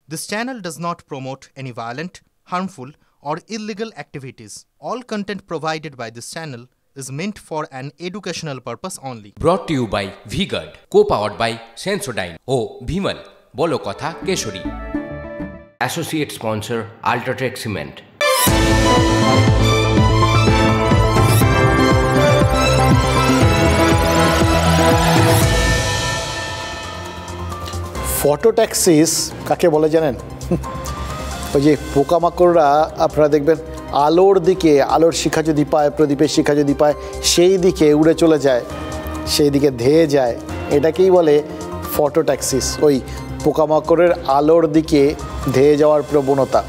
This channel does not promote any violent, harmful, or illegal activities. All content provided by this channel is meant for an educational purpose only. Brought to you by V-Guard, co-powered by Sensodyne O Bhimal, বলো কথা Keshari. Associate sponsor Ultratech Cement. ফটোট্যাক্সিস কাকে বলে জানেন? ওই যে পোকামাকড়রা আপনারা দেখবেন আলোর দিকে, আলোর শিখা যদি পায়, প্রদীপের শিখা যদি পায়, সেই দিকে উড়ে চলে যায়, সেই দিকে ধেয়ে যায়, এটাকেই বলে ফটোট্যাক্সিস। ওই পোকামাকড়ের আলোর দিকে ধেয়ে যাওয়ার প্রবণতা।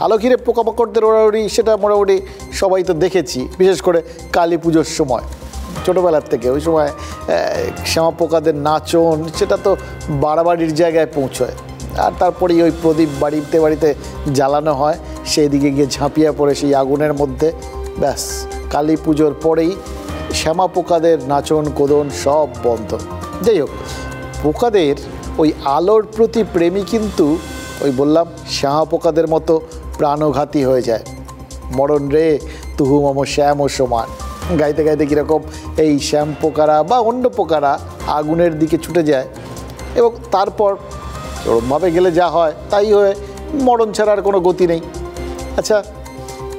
আলো ঘিরে পোকামাকড়দের ওড়াউড়ি সেটা মোটামুটি সবাই তো দেখেছি, বিশেষ করে কালী পুজোর সময় ছোটোবেলার থেকে। ওই সময় শ্যামা পোকাদের নাচন সেটা তো বাড়াবাড়ির জায়গায় পৌঁছয়। আর তারপরেই ওই প্রদীপ বাড়িতে বাড়িতে জ্বালানো হয়, সেই দিকে গিয়ে ঝাঁপিয়ে পড়ে সেই আগুনের মধ্যে, ব্যাস কালী পুজোর পরেই শ্যামা পোকাদের নাচন কোদন সব বন্ধ। যাই হোক, পোকাদের ওই আলোর প্রতি প্রেমী কিন্তু ওই বললাম শ্যামা পোকাদের মতো প্রাণঘাতী হয়ে যায়। মরণ রে তুহু মম শ্যাম ও সমান গাইতে গাইতে কীরকম এই শ্যাম পোকারা বা অন্য পোকারা আগুনের দিকে ছুটে যায়, এবং তারপর চরমভাবে গেলে যা হয় তাই হয়ে মরণ ছাড়া আর কোনো গতি নেই। আচ্ছা,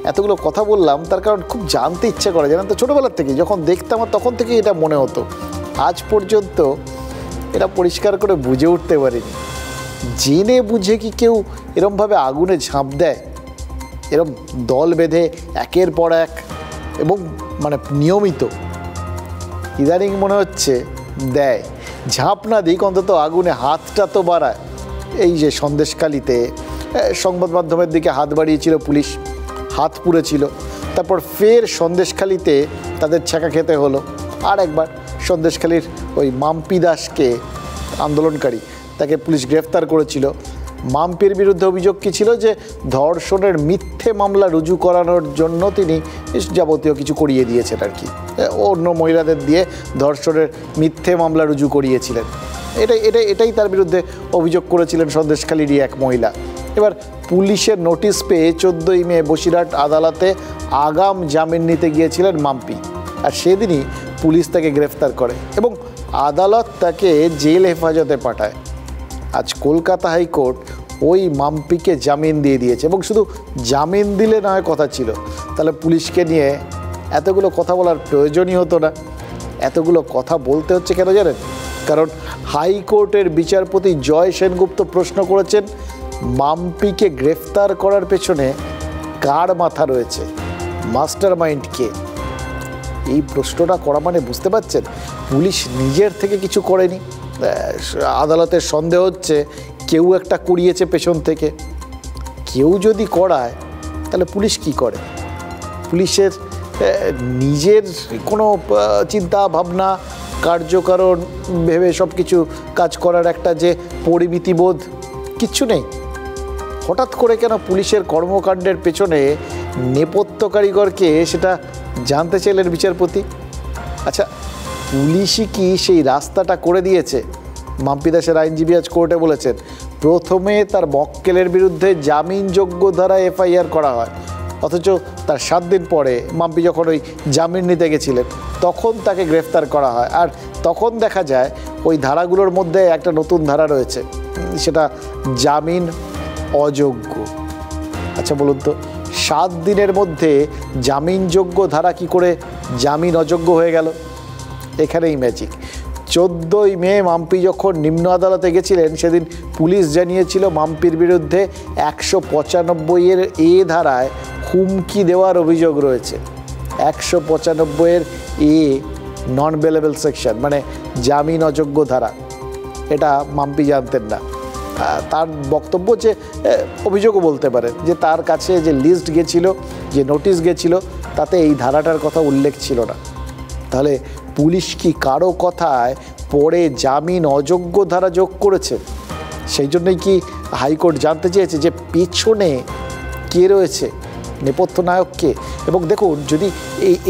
এতগুলো কথা বললাম তার কারণ খুব জানতে ইচ্ছা করে, জানেন তো, ছোটোবেলার থেকে যখন দেখতাম তখন থেকেই এটা মনে হতো। আজ পর্যন্ত এটা পরিষ্কার করে বুঝে উঠতে পারিনি, জেনে বুঝে কি কেউ এরমভাবে আগুনে ঝাঁপ দেয়, এরম দল বেঁধে একের পর এক এবং মানে নিয়মিত? ইদানিং মনে হচ্ছে দেয়, ঝাঁপ না দিক অন্তত আগুনে হাতটা তো বাড়ায়। এই যে সন্দেশখালিতে সংবাদ মাধ্যমের দিকে হাত বাড়িয়েছিল পুলিশ, হাত পুড়েছিল, তারপর ফের সন্দেশখালিতে তাদের ছ্যাঁকা খেতে হলো। আর একবার সন্দেশখালির ওই মাম্পি দাসকে, আন্দোলনকারী, তাকে পুলিশ গ্রেফতার করেছিল। মাম্পির বিরুদ্ধে অভিযোগ কী ছিল? যে ধর্ষণের মিথ্যে মামলা রুজু করানোর জন্য তিনি যাবতীয় কিছু করিয়ে দিয়েছেন আর কি, অন্য মহিলাদের দিয়ে ধর্ষণের মিথ্যে মামলা রুজু করিয়েছিলেন। এটাই তার বিরুদ্ধে অভিযোগ করেছিলেন সন্দেশখালীরই এক মহিলা। এবার পুলিশের নোটিশ পেয়ে 14ই মে বসিরহাট আদালতে আগাম জামিন নিতে গিয়েছিলেন মাম্পি, আর সেদিনই পুলিশ তাকে গ্রেফতার করে এবং আদালত তাকে জেল হেফাজতে পাঠায়। আজ কলকাতা হাইকোর্ট ওই মাম্পিকে জামিন দিয়ে দিয়েছে, এবং শুধু জামিন দিলে নয় কথা ছিল, তাহলে পুলিশকে নিয়ে এতগুলো কথা বলার প্রয়োজনই হতো না। এতগুলো কথা বলতে হচ্ছে কেন জানেন? কারণ হাইকোর্টের বিচারপতি জয় সেনগুপ্ত প্রশ্ন করেছেন, মাম্পিকে গ্রেফতার করার পেছনে কার মাথা রয়েছে, মাস্টার মাইন্ড কে? এই প্রশ্নটা করা মানে বুঝতে পারছেন পুলিশ নিজের থেকে কিছু করেনি। আদালতের সন্দেহ হচ্ছে কেউ একটা করিয়েছে পেছন থেকে। কেউ যদি করায় তাহলে পুলিশ কি করে? পুলিশের নিজের কোনো চিন্তা ভাবনা, কার্যকারণ ভেবে সব কিছু কাজ করার একটা যে পরিমিতিবোধ কিচ্ছু নেই। হঠাৎ করে কেন পুলিশের কর্মকাণ্ডের পেছনে নেপথ্য কারিগরকে সেটা জানতে চাইলেন বিচারপতি? আচ্ছা, পুলিশই কি সেই রাস্তাটা করে দিয়েছে? মাম্পি দাসের আইনজীবী আজ কোর্টে বলেছেন, প্রথমে তার মক্কেলের বিরুদ্ধে জামিনযোগ্য ধারায় এফআইআর করা হয়, অথচ তার 7 দিন পরে মাম্পি যখন ওই জামিন নিতে গেছিলেন তখন তাকে গ্রেফতার করা হয়। আর তখন দেখা যায় ওই ধারাগুলোর মধ্যে একটা নতুন ধারা রয়েছে, সেটা জামিন অযোগ্য। আচ্ছা বলুন তো, 7 দিনের মধ্যে জামিনযোগ্য ধারা কি করে জামিন অযোগ্য হয়ে গেল? এখানেই ম্যাজিক। 14ই মে মাম্পি যখন নিম্ন আদালতে গেছিলেন সেদিন পুলিশ জানিয়েছিল মাম্পির বিরুদ্ধে 195-এর এ ধারায় হুমকি দেওয়ার অভিযোগ রয়েছে। 195-এর এ নন বেলেবল সেকশন, মানে জামিন অযোগ্য ধারা। এটা মাম্পি জানতেন না। তার বক্তব্য যে অভিযোগও বলতে পারেন যে তার কাছে যে লিস্ট গেছিল, যে নোটিশ গেছিল, তাতে এই ধারাটার কথা উল্লেখ ছিল না। তাহলে পুলিশ কি কারো কথায় পরে জামিন অযোগ্য ধারা যোগ করেছে? সেই জন্যই কি হাইকোর্ট জানতে চেয়েছে যে পেছনে কে রয়েছে, নেপথ্য নায়ক কে? এবং দেখুন, যদি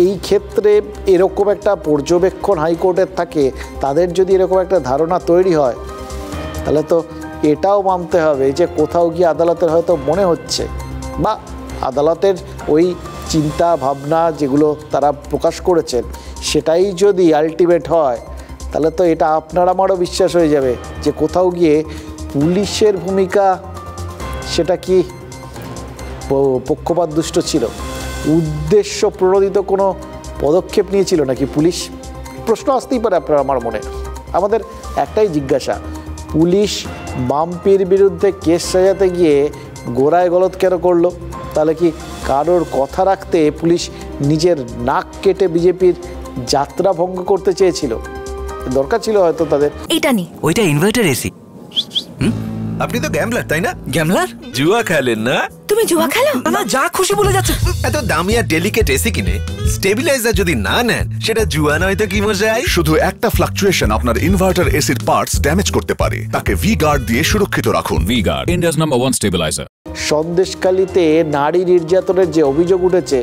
এই ক্ষেত্রে এরকম একটা পর্যবেক্ষণ হাইকোর্টের থাকে, তাদের যদি এরকম একটা ধারণা তৈরি হয়, তাহলে তো এটাও মানতে হবে যে কোথাও গিয়ে আদালতের হয়তো মনে হচ্ছে, বা আদালতের ওই চিন্তা ভাবনা যেগুলো তারা প্রকাশ করেছেন সেটাই যদি আলটিমেট হয়, তাহলে তো এটা আপনার আমারও বিশ্বাস হয়ে যাবে যে কোথাও গিয়ে পুলিশের ভূমিকা সেটা কি পক্ষপাতদুষ্ট ছিল, উদ্দেশ্য প্রণোদিত কোনো পদক্ষেপ নিয়েছিল নাকি পুলিশ? প্রশ্ন আসতেই পারে আপনার আমার মনে। আমাদের একটাই জিজ্ঞাসা, পুলিশ মাম্পির বিরুদ্ধে কেস সাজাতে গিয়ে গোড়ায় গলদ কেন করলো? তাহলে কি কারোর কথা রাখতে পুলিশ নিজের নাক কেটে বিজেপির যাত্রা ভঙ্গ করতে চেয়েছিল? দরকার ছিল হয়তো তাদের। এটা নি, ওইটা ইনভার্টার এসি। আপনি তো গ্যাম্বলার তাই না? গ্যামলার? জুয়া খেলেন না? তুমি জুয়া খেলো? না, যা খুশি বলে যাচ্ছে। এত দামি আর ডেলিকেট এসি কিনে স্টেবিলাইজার যদি না নেন, সেটা জুয়া নয় তো কি মজাই? শুধু একটা ফ্লাকচুয়েশন আপনার ইনভার্টার এসির পার্টস ড্যামেজ করতে পারে। তাকে ভি গার্ড দিয়ে সুরক্ষিত রাখুন। V guard, India's number 1 stabiliser. সন্দেশখালীতে নারী নির্যাতনের যে অভিযোগ উঠেছে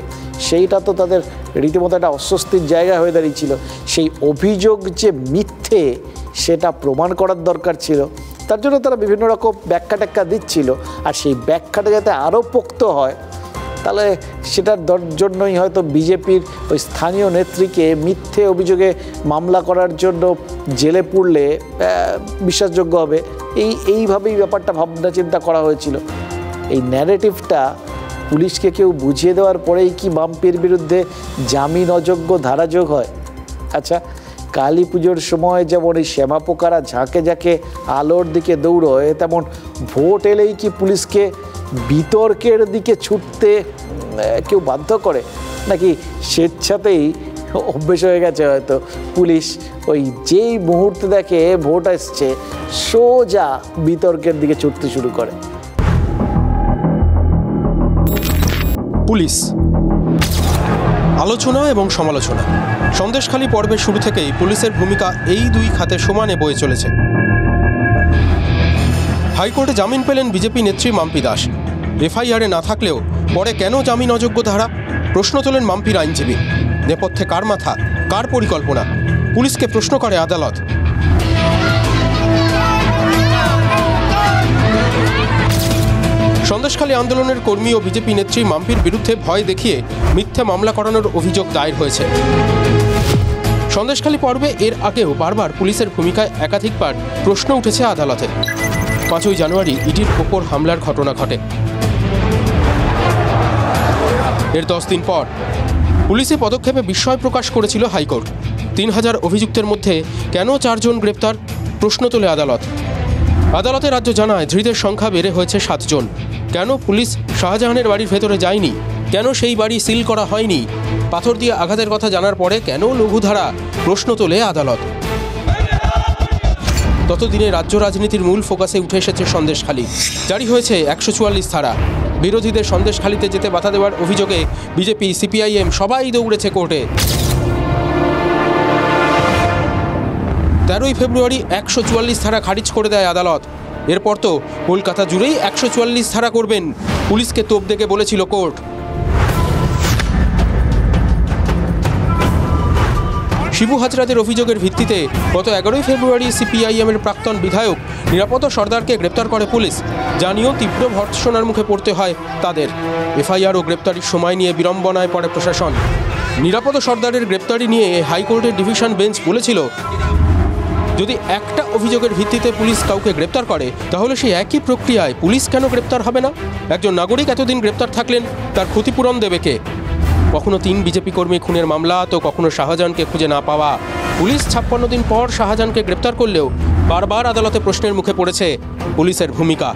সেইটা তো তাদের রীতিমতো একটা অস্বস্তির জায়গা হয়ে দাঁড়িয়েছিল। সেই অভিযোগ যে মিথ্যে সেটা প্রমাণ করার দরকার ছিল, তার জন্য তারা বিভিন্ন রকম ব্যাখ্যা ট্যাখ্যা দিচ্ছিল। আর সেই ব্যাখ্যাটা যাতে আরও পোক্ত হয়, তাহলে সেটার জন্যই হয়তো বিজেপির ওই স্থানীয় নেত্রীকে মিথ্যে অভিযোগে মামলা করার জন্য জেলে পুরলে বিশ্বাসযোগ্য হবে, এইভাবেই ব্যাপারটা ভাবনা চিন্তা করা হয়েছিল। এই ন্যারেটিভটা পুলিশকে কেউ বুঝিয়ে দেওয়ার পরেই কি মাম্পির বিরুদ্ধে জামিন অযোগ্য ধারা যোগ হয়? আচ্ছা, কালী পুজোর সময় যেমন এই শ্যামা পোকারা ঝাঁকে ঝাঁকে আলোর দিকে দৌড়য়, তেমন ভোট এলেই কি পুলিশকে বিতর্কের দিকে ছুটতে কেউ বাধ্য করে, নাকি স্বেচ্ছাতেই অভ্যেস হয়ে গেছে হয়তো পুলিশ ওই যেই মুহূর্তে দেখে ভোট আসছে সোজা বিতর্কের দিকে ছুটতে শুরু করে? পুলিশ আলোচনা এবং সমালোচনা। সন্দেশখালী পর্বের শুরু থেকেই পুলিশের ভূমিকা এই দুই খাতে সমানে বয়ে চলেছে। হাইকোর্টে জামিন পেলেন বিজেপি নেত্রী মাম্পি দাস। এফআইআরে না থাকলেও পরে কেন জামিন অযোগ্য ধারা? প্রশ্ন তোলেন মাম্পির আইনজীবী। নেপথ্যে কার মাথা, কার পরিকল্পনা? পুলিশকে প্রশ্ন করে আদালত। সন্দেশখালী আন্দোলনের কর্মী ও বিজেপি নেত্রী মাম্পির বিরুদ্ধে ভয় দেখিয়ে মিথ্যা মামলা করানোর অভিযোগ দায়ের হয়েছে। সন্দেশখালী পর্বে এর আগেও বারবার পুলিশের ভূমিকায় একাধিকবার প্রশ্ন উঠেছে আদালতে। 5ই জানুয়ারি ইডির ওপর হামলার ঘটনা ঘটে। এর 10 দিন পর পুলিশের পদক্ষেপে বিস্ময় প্রকাশ করেছিল হাইকোর্ট। 3000 অভিযুক্তের মধ্যে কেন 4 জন গ্রেপ্তার? প্রশ্ন তোলে আদালত। আদালতে রাজ্য জানায় ধৃতের সংখ্যা বেড়ে হয়েছে 7 জন। কেন পুলিশ শাহজাহানের বাড়ির ভেতরে যায়নি? কেন সেই বাড়ি সিল করা হয়নি? পাথর দিয়ে আঘাতের কথা জানার পরে কেন লঘুধারা? প্রশ্ন তোলে আদালত। ততদিনে রাজ্য রাজনীতির মূল ফোকাসে উঠে এসেছে সন্দেশখালী। জারি হয়েছে 144 ধারা। বিরোধীদের সন্দেশখালীতে যেতে বাধা দেওয়ার অভিযোগে বিজেপি, সিপিআইএম সবাই দৌড়েছে কোর্টে। 13ই ফেব্রুয়ারি 144 ধারা খারিজ করে দেয় আদালত। এরপর তো কলকাতা জুড়েই 144 ধারা করবেন, পুলিশকে তোপ দেখে বলেছিল কোর্ট। শিবু হাজরাদের অভিযোগের ভিত্তিতে গত 11ই ফেব্রুয়ারি সিপিআইএমের প্রাক্তন বিধায়ক নিরাপদ সর্দারকে গ্রেপ্তার করে পুলিশ। জানিয়েও তীব্র ভর্ৎসনার মুখে পড়তে হয় তাদের। এফআইআর ও গ্রেপ্তারির সময় নিয়ে বিড়ম্বনায় পড়ে প্রশাসন। নিরাপদ সর্দারের গ্রেপ্তারি নিয়ে হাইকোর্টের ডিভিশন বেঞ্চ বলেছিল, যদি একটা অভিযোগের ভিত্তিতে পুলিশ কাউকে গ্রেপ্তার করে তাহলে সেই একই প্রক্রিয়ায় পুলিশ কেন গ্রেপ্তার হবে না? একজন নাগরিক এতদিন গ্রেপ্তার থাকলেন, তার ক্ষতিপূরণ দেবে কে? কখনো 3 বিজেপি কর্মী খুনের মামলা, তো কখনো শাহজাহানকে খুঁজে না পাওয়া। পুলিশ 56 দিন পর শাহজাহানকে গ্রেপ্তার করলেও বারবার আদালতে প্রশ্নের মুখে পড়েছে পুলিশের ভূমিকা।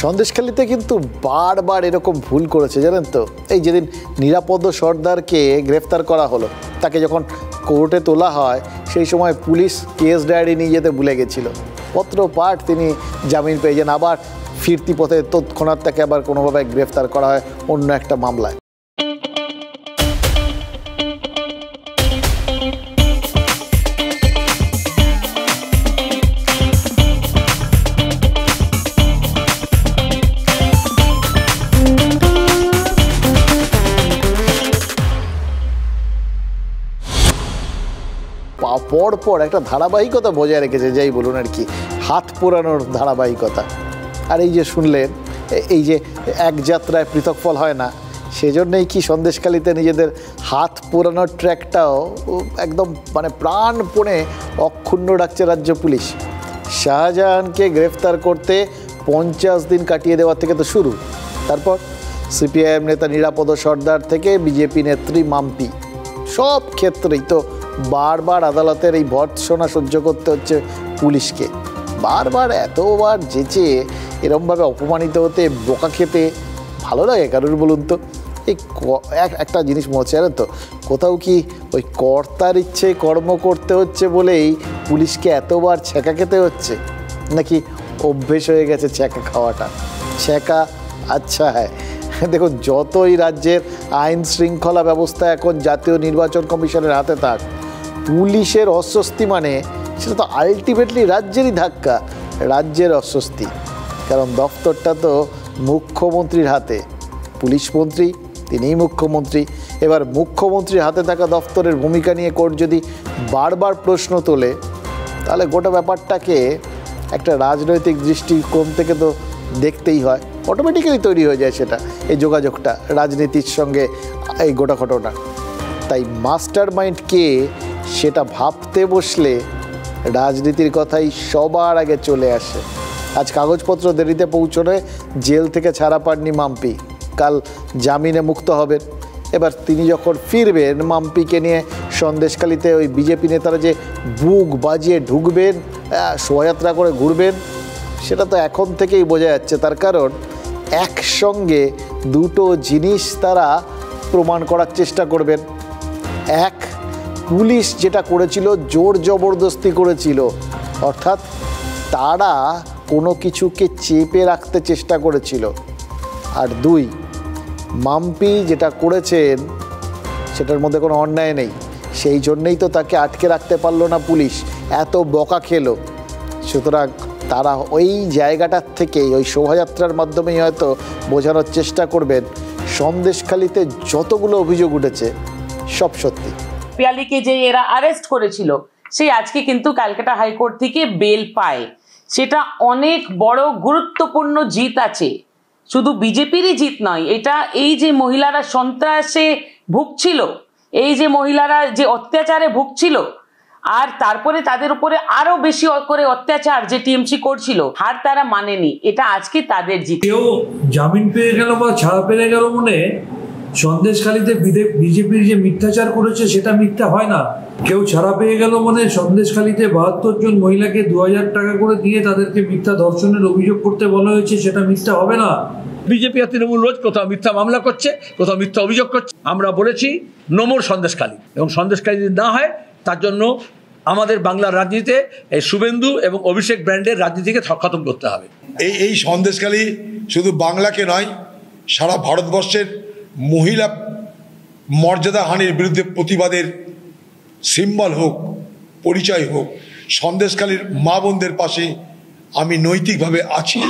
সন্দেশখালীতে কিন্তু বারবার এরকম ভুল করেছে জানেন তো। এই যেদিন নিরাপদ সর্দারকে গ্রেফতার করা হলো, তাকে যখন কোর্টে তোলা হয় সেই সময় পুলিশ কেস ডায়েরি নিয়ে যেতে ভুলে গেছিল। পত্র পাঠ তিনি জামিন পেয়ে যান, আবার ফিরতি পথে তৎক্ষণাৎ তাকে আবার কোনোভাবে গ্রেফতার করা হয় অন্য একটা মামলায়। পর একটা ধারাবাহিকতা বজায় রেখেছে, যাই বলুন আর কি। হাত পোড়ানোর ধারাবাহিকতা। আর এই যে শুনলেন, এই যে এক যাত্রায় পৃথক ফল হয় না, সেজন্যই কি সন্দেশখালিতে নিজেদের হাত পোড়ানোর ট্র্যাকটাও একদম মানে প্রাণপণে অক্ষুণ্ণ রাখছে রাজ্য পুলিশ। শাহজাহানকে গ্রেফতার করতে 50 দিন কাটিয়ে দেওয়া থেকে তো শুরু, তারপর সিপিআইএম নেতা নিরাপদ সর্দার থেকে বিজেপি নেত্রী মাম্পি, সব ক্ষেত্রেই তো বারবার আদালতের এই ভর্ৎসনা সহ্য করতে হচ্ছে পুলিশকে। বারবার এতবার যেচে এরমভাবে অপমানিত হতে, বোকা খেতে ভালো লাগে কারোর বলুন তো? এই একটা জিনিস মনে হচ্ছে, জানেন তো, কোথাও কি ওই কর্তার ইচ্ছে কর্ম করতে হচ্ছে বলেই পুলিশকে এতবার ছ্যাঁকা খেতে হচ্ছে, নাকি অভ্যেস হয়ে গেছে ছ্যাঁকা খাওয়াটা? ছ্যাঁকা আচ্ছা হ্যাঁ, দেখুন, যতই রাজ্যের আইন শৃঙ্খলা ব্যবস্থা এখন জাতীয় নির্বাচন কমিশনের হাতে থাক, পুলিশের অস্বস্তি মানে সেটা তো আলটিমেটলি রাজ্যেরই ধাক্কা, রাজ্যের অস্বস্তি। কারণ দপ্তরটা তো মুখ্যমন্ত্রীর হাতে, পুলিশ মন্ত্রী তিনিই মুখ্যমন্ত্রী। এবার মুখ্যমন্ত্রীর হাতে থাকা দপ্তরের ভূমিকা নিয়ে কোর্ট যদি বারবার প্রশ্ন তোলে, তাহলে গোটা ব্যাপারটাকে একটা রাজনৈতিক দৃষ্টিকোণ থেকে তো দেখতেই হয়, অটোমেটিক্যালি তৈরি হয়ে যায় সেটা, এই যোগাযোগটা রাজনীতির সঙ্গে এই গোটা ঘটনা। তাই মাস্টার মাইন্ড কে সেটা ভাবতে বসলে রাজনীতির কথাই সবার আগে চলে আসে। আজ কাগজপত্র দেরিতে পৌঁছনে জেল থেকে ছাড়া পাননি মাম্পি, কাল জামিনে মুক্ত হবেন। এবার তিনি যখন ফিরবেন, মাম্পিকে নিয়ে সন্দেশখালিতে ওই বিজেপি নেতারা যে বুক বাজিয়ে ঢুকবেন, শোভাযাত্রা করে ঘুরবেন, সেটা তো এখন থেকেই বোঝা যাচ্ছে। তার কারণ একসঙ্গে দুটো জিনিস তারা প্রমাণ করার চেষ্টা করবেন। এক, পুলিশ যেটা করেছিল জোর জবরদস্তি করেছিল, অর্থাৎ তারা কোনো কিছুকে চেপে রাখতে চেষ্টা করেছিল। আর দুই, মাম্পি যেটা করেছেন সেটার মধ্যে কোনো অন্যায় নেই, সেই জন্যেই তো তাকে আটকে রাখতে পারলো না পুলিশ, এত বকা খেলো। সুতরাং তারা ওই জায়গাটার থেকেই, ওই শোভাযাত্রার মাধ্যমেই হয়তো বোঝানোর চেষ্টা করবেন সন্দেশখালিতে যতগুলো অভিযোগ উঠেছে সব সত্যি। পিয়ালিকে যে এরা অ্যারেস্ট করেছিল, সেই আজকে কিন্তু ক্যালকাটা হাইকোর্ট থেকে বেল পায়, সেটা অনেক বড় গুরুত্বপূর্ণ জিত আছে। শুধু বিজেপিরই জিত নয় এটা, এই যে মহিলারা সন্ত্রাসে ভুগছিল, এই যে মহিলারা যে অত্যাচারে ভুগছিল, আর তারপরে তাদের উপরে আরো বেশি করে অত্যাচার যে টিএমসি করছিল, হার তারা মানেনি, এটা আজকে তাদের জিত। কেউ জামিন পেয়ে গেল বা ছাড়া পেয়ে গেল মনে সন্দেশখালিতে বিজেপির যে মিথ্যাচার করেছে সেটা মিথ্যা হয় না। কেউ ছাড়া পেয়ে গেল মনে সন্দেশখালিতে 72 জন মহিলাকে 2000 টাকা করে দিয়ে তাদেরকে মিথ্যা ধর্ষণের অভিযোগ করতে বলা হয়েছে, সেটা মিথ্যা হবে না। বিজেপি আর তৃণমূল রোজ কোথাও মিথ্যা মামলা করছে, কোথাও মিথ্যা অভিযোগ করছে। আমরা বলেছি নো মোর সন্দেশখালি, এবং সন্দেশখালি যদি না হয় তার জন্য আমাদের বাংলার রাজনীতিতে এই শুভেন্দু এবং অভিষেক ব্র্যান্ডের রাজনীতিকে খতম করতে হবে। এই সন্দেশখালি শুধু বাংলাকে নয়, সারা ভারতবর্ষের মহিলা মর্যাদাহানির বিরুদ্ধে প্রতিবাদের সিম্বল হোক, পরিচয় হোক। সন্দেশখালির মা বোনদের পাশে আমি নৈতিকভাবে আছি।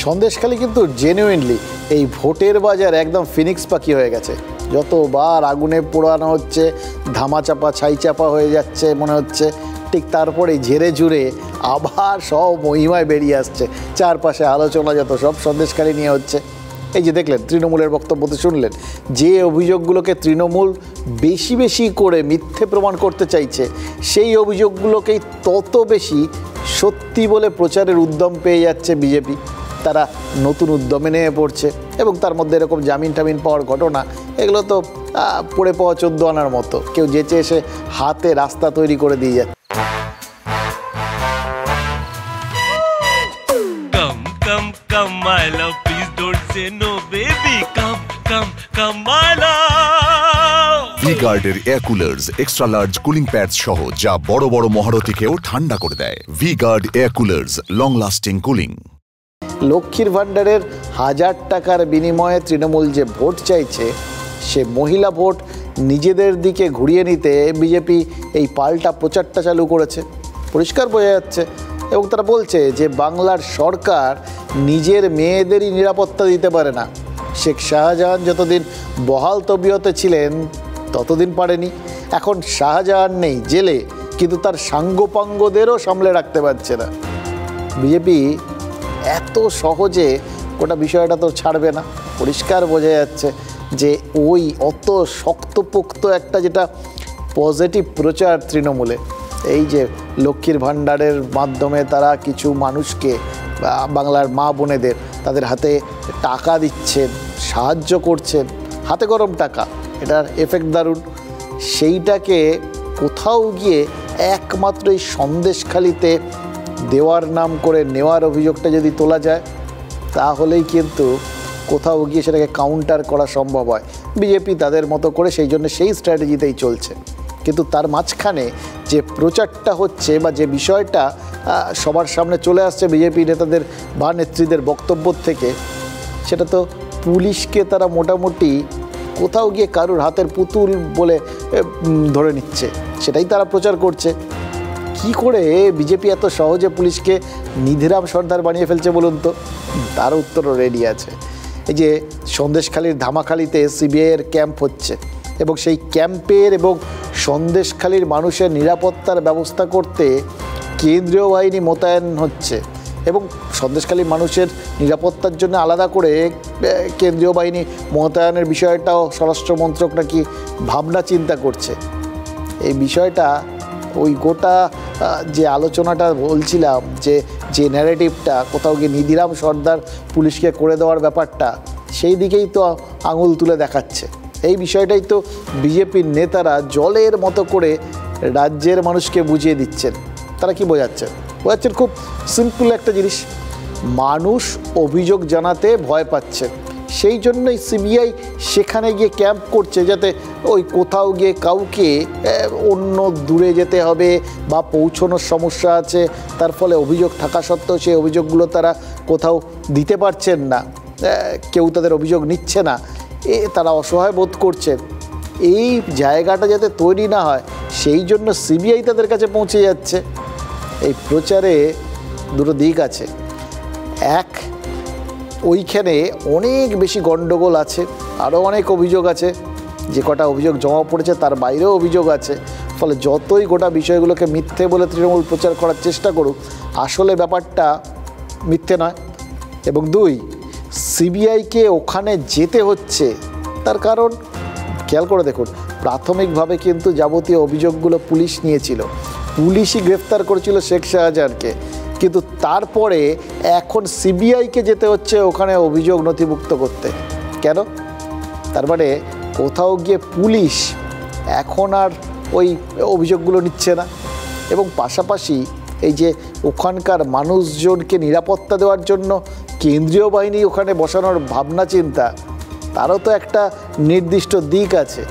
সন্দেশখালি কিন্তু জেনুইনলি এই ভোটের বাজার একদম ফিনিক্স পাখি হয়ে গেছে। যতবার আগুনে পোড়ানো হচ্ছে, ধামাচাপা ছাইচাপা হয়ে যাচ্ছে মনে হচ্ছে, ঠিক তারপরে ঝেড়ে ঝুড়ে আবার সব মহিমায় বেরিয়ে আসছে। চারপাশে আলোচনা যত সব সন্দেশখালি নিয়ে হচ্ছে। এই যে দেখলেন তৃণমূলের বক্তব্য তো শুনলেন, যে অভিযোগগুলোকে তৃণমূল বেশি বেশি করে মিথ্যে প্রমাণ করতে চাইছে, সেই অভিযোগগুলোকেই তত বেশি সত্যি বলে প্রচারের উদ্যম পেয়ে যাচ্ছে বিজেপি। তারা নতুন উদ্যমে নেমে পড়ছে, এবং তার মধ্যে এরকম জামিন টামিন পাওয়ার ঘটনা, এগুলো তো পড়ে পাওয়া 14 আনার মতো। কেউ যেচে এসে হাতে রাস্তা তৈরি করে দিয়ে যাচ্ছে। ভি-গার্ডের air coolers, extra large cooling pads সহ যা বড় বড় মহারথীকেও ঠান্ডা করে দেয়। V guard air coolers, long lasting cooling. লক্ষ্মীর ভাণ্ডারের 1000 টাকার বিনিময়ে তৃণমূল যে ভোট চাইছে, সে মহিলা ভোট নিজেদের দিকে ঘুরিয়ে নিতে বিজেপি এই পাল্টা প্রচারটা চালু করেছে, পরিষ্কার বোঝা যাচ্ছে। এবং তারা বলছে যে বাংলার সরকার নিজের মেয়েদেরই নিরাপত্তা দিতে পারে না। শেখ শাহজাহান যতদিন বহাল তবিয়তে ছিলেন ততদিন পারেনি। এখন শাহজাহান নেই, জেলে, কিন্তু তার সাঙ্গপাঙ্গদেরও সামলে রাখতে পারছে না। বিজেপি এত সহজে গোটা বিষয়টা তো ছাড়বে না। পরিষ্কার বোঝা যাচ্ছে যে ওই অত শক্তপোক্ত একটা যেটা পজিটিভ প্রচার তৃণমূলে, এই যে লক্ষ্মীর ভাণ্ডারের মাধ্যমে তারা কিছু মানুষকে, বাংলার মা বোনেদের তাদের হাতে টাকা দিচ্ছেন, সাহায্য করছেন, হাতে গরম টাকা, এটার এফেক্ট দারুণ। সেইটাকে কোথাও গিয়ে একমাত্র এই সন্দেশখালিতে দেওয়ার নাম করে নেওয়ার অভিযোগটা যদি তোলা যায়, তাহলেই কিন্তু কোথাও গিয়ে সেটাকে কাউন্টার করা সম্ভব হয়। বিজেপি তাদের মতো করে সেই জন্য সেই স্ট্র্যাটেজিতেই চলছে। কিন্তু তার মাঝখানে যে প্রচারটা হচ্ছে বা যে বিষয়টা সবার সামনে চলে আসছে বিজেপি নেতাদের বা নেত্রীদের বক্তব্য থেকে, সেটা তো পুলিশকে তারা মোটামুটি কোথাও গিয়ে কারুর হাতের পুতুল বলে ধরে নিচ্ছে, সেটাই তারা প্রচার করছে। কি করে বিজেপি এত সহজে পুলিশকে নিধিরাম সর্দার বানিয়ে ফেলছে বলুন তো? তার উত্তরও রেডি আছে। এই যে সন্দেশখালির ধামাখালিতে সিবিআইয়ের ক্যাম্প হচ্ছে এবং সেই ক্যাম্পের এবং সন্দেশখালির মানুষের নিরাপত্তার ব্যবস্থা করতে কেন্দ্রীয় বাহিনী মোতায়েন হচ্ছে এবং সন্দেশখালির মানুষের নিরাপত্তার জন্য আলাদা করে কেন্দ্রীয় বাহিনী মোতায়েনের বিষয়টাও স্বরাষ্ট্র মন্ত্রক নাকি ভাবনা চিন্তা করছে। এই বিষয়টা ওই গোটা যে আলোচনাটা বলছিলাম, যে ন্যারেটিভটা কোথাও গিয়ে নিধিরাম সর্দার পুলিশকে করে দেওয়ার ব্যাপারটা, সেই দিকেই তো আঙুল তুলে দেখাচ্ছে। এই বিষয়টাই তো বিজেপির নেতারা জলের মতো করে রাজ্যের মানুষকে বুঝিয়ে দিচ্ছেন। তারা কি বোঝাচ্ছেন? খুব সিম্পল একটা জিনিস, মানুষ অভিযোগ জানাতে ভয় পাচ্ছে, সেই জন্যই সিবিআই সেখানে গিয়ে ক্যাম্প করছে, যাতে ওই কোথাও গিয়ে কাউকে অন্য দূরে যেতে হবে বা পৌঁছানোর সমস্যা আছে, তার ফলে অভিযোগ থাকা সত্ত্বেও সেই অভিযোগগুলো তারা কোথাও দিতে পারছেন না, কেউ তাদের অভিযোগ নিচ্ছে না, তারা অসহায় বোধ করছেন। এই জায়গাটা যাতে তৈরি না হয় সেই জন্য সিবিআই তাদের কাছে পৌঁছে যাচ্ছে। এই প্রচারে দুটো দিক আছে। এক, ওইখানে অনেক বেশি গণ্ডগোল আছে, আরও অনেক অভিযোগ আছে, যে কটা অভিযোগ জমা পড়েছে তার বাইরেও অভিযোগ আছে, ফলে যতই গোটা বিষয়গুলোকে মিথ্যে বলে তৃণমূল প্রচার করার চেষ্টা করুক, আসলে ব্যাপারটা মিথ্যে নয়। এবং দুই, সিবিআইকে ওখানে যেতে হচ্ছে, তার কারণ খেয়াল করে দেখুন, প্রাথমিকভাবে কিন্তু যাবতীয় অভিযোগগুলো পুলিশ নিয়েছিল, পুলিশই গ্রেফতার করেছিল শেখ শাহজাহানকে, কিন্তু তারপরে এখন সিবিআইকে যেতে হচ্ছে ওখানে অভিযোগ নথিভুক্ত করতে। কেন? তার মানে কোথাও গিয়ে পুলিশ এখন আর ওই অভিযোগগুলো নিচ্ছে না, এবং পাশাপাশি এই যে ওখানকার মানুষজনকে নিরাপত্তা দেওয়ার জন্য কেন্দ্রীয় বাহিনী ওখানে বসানোর ভাবনা চিন্তা, তারও তো একটা নির্দিষ্ট দিক আছে।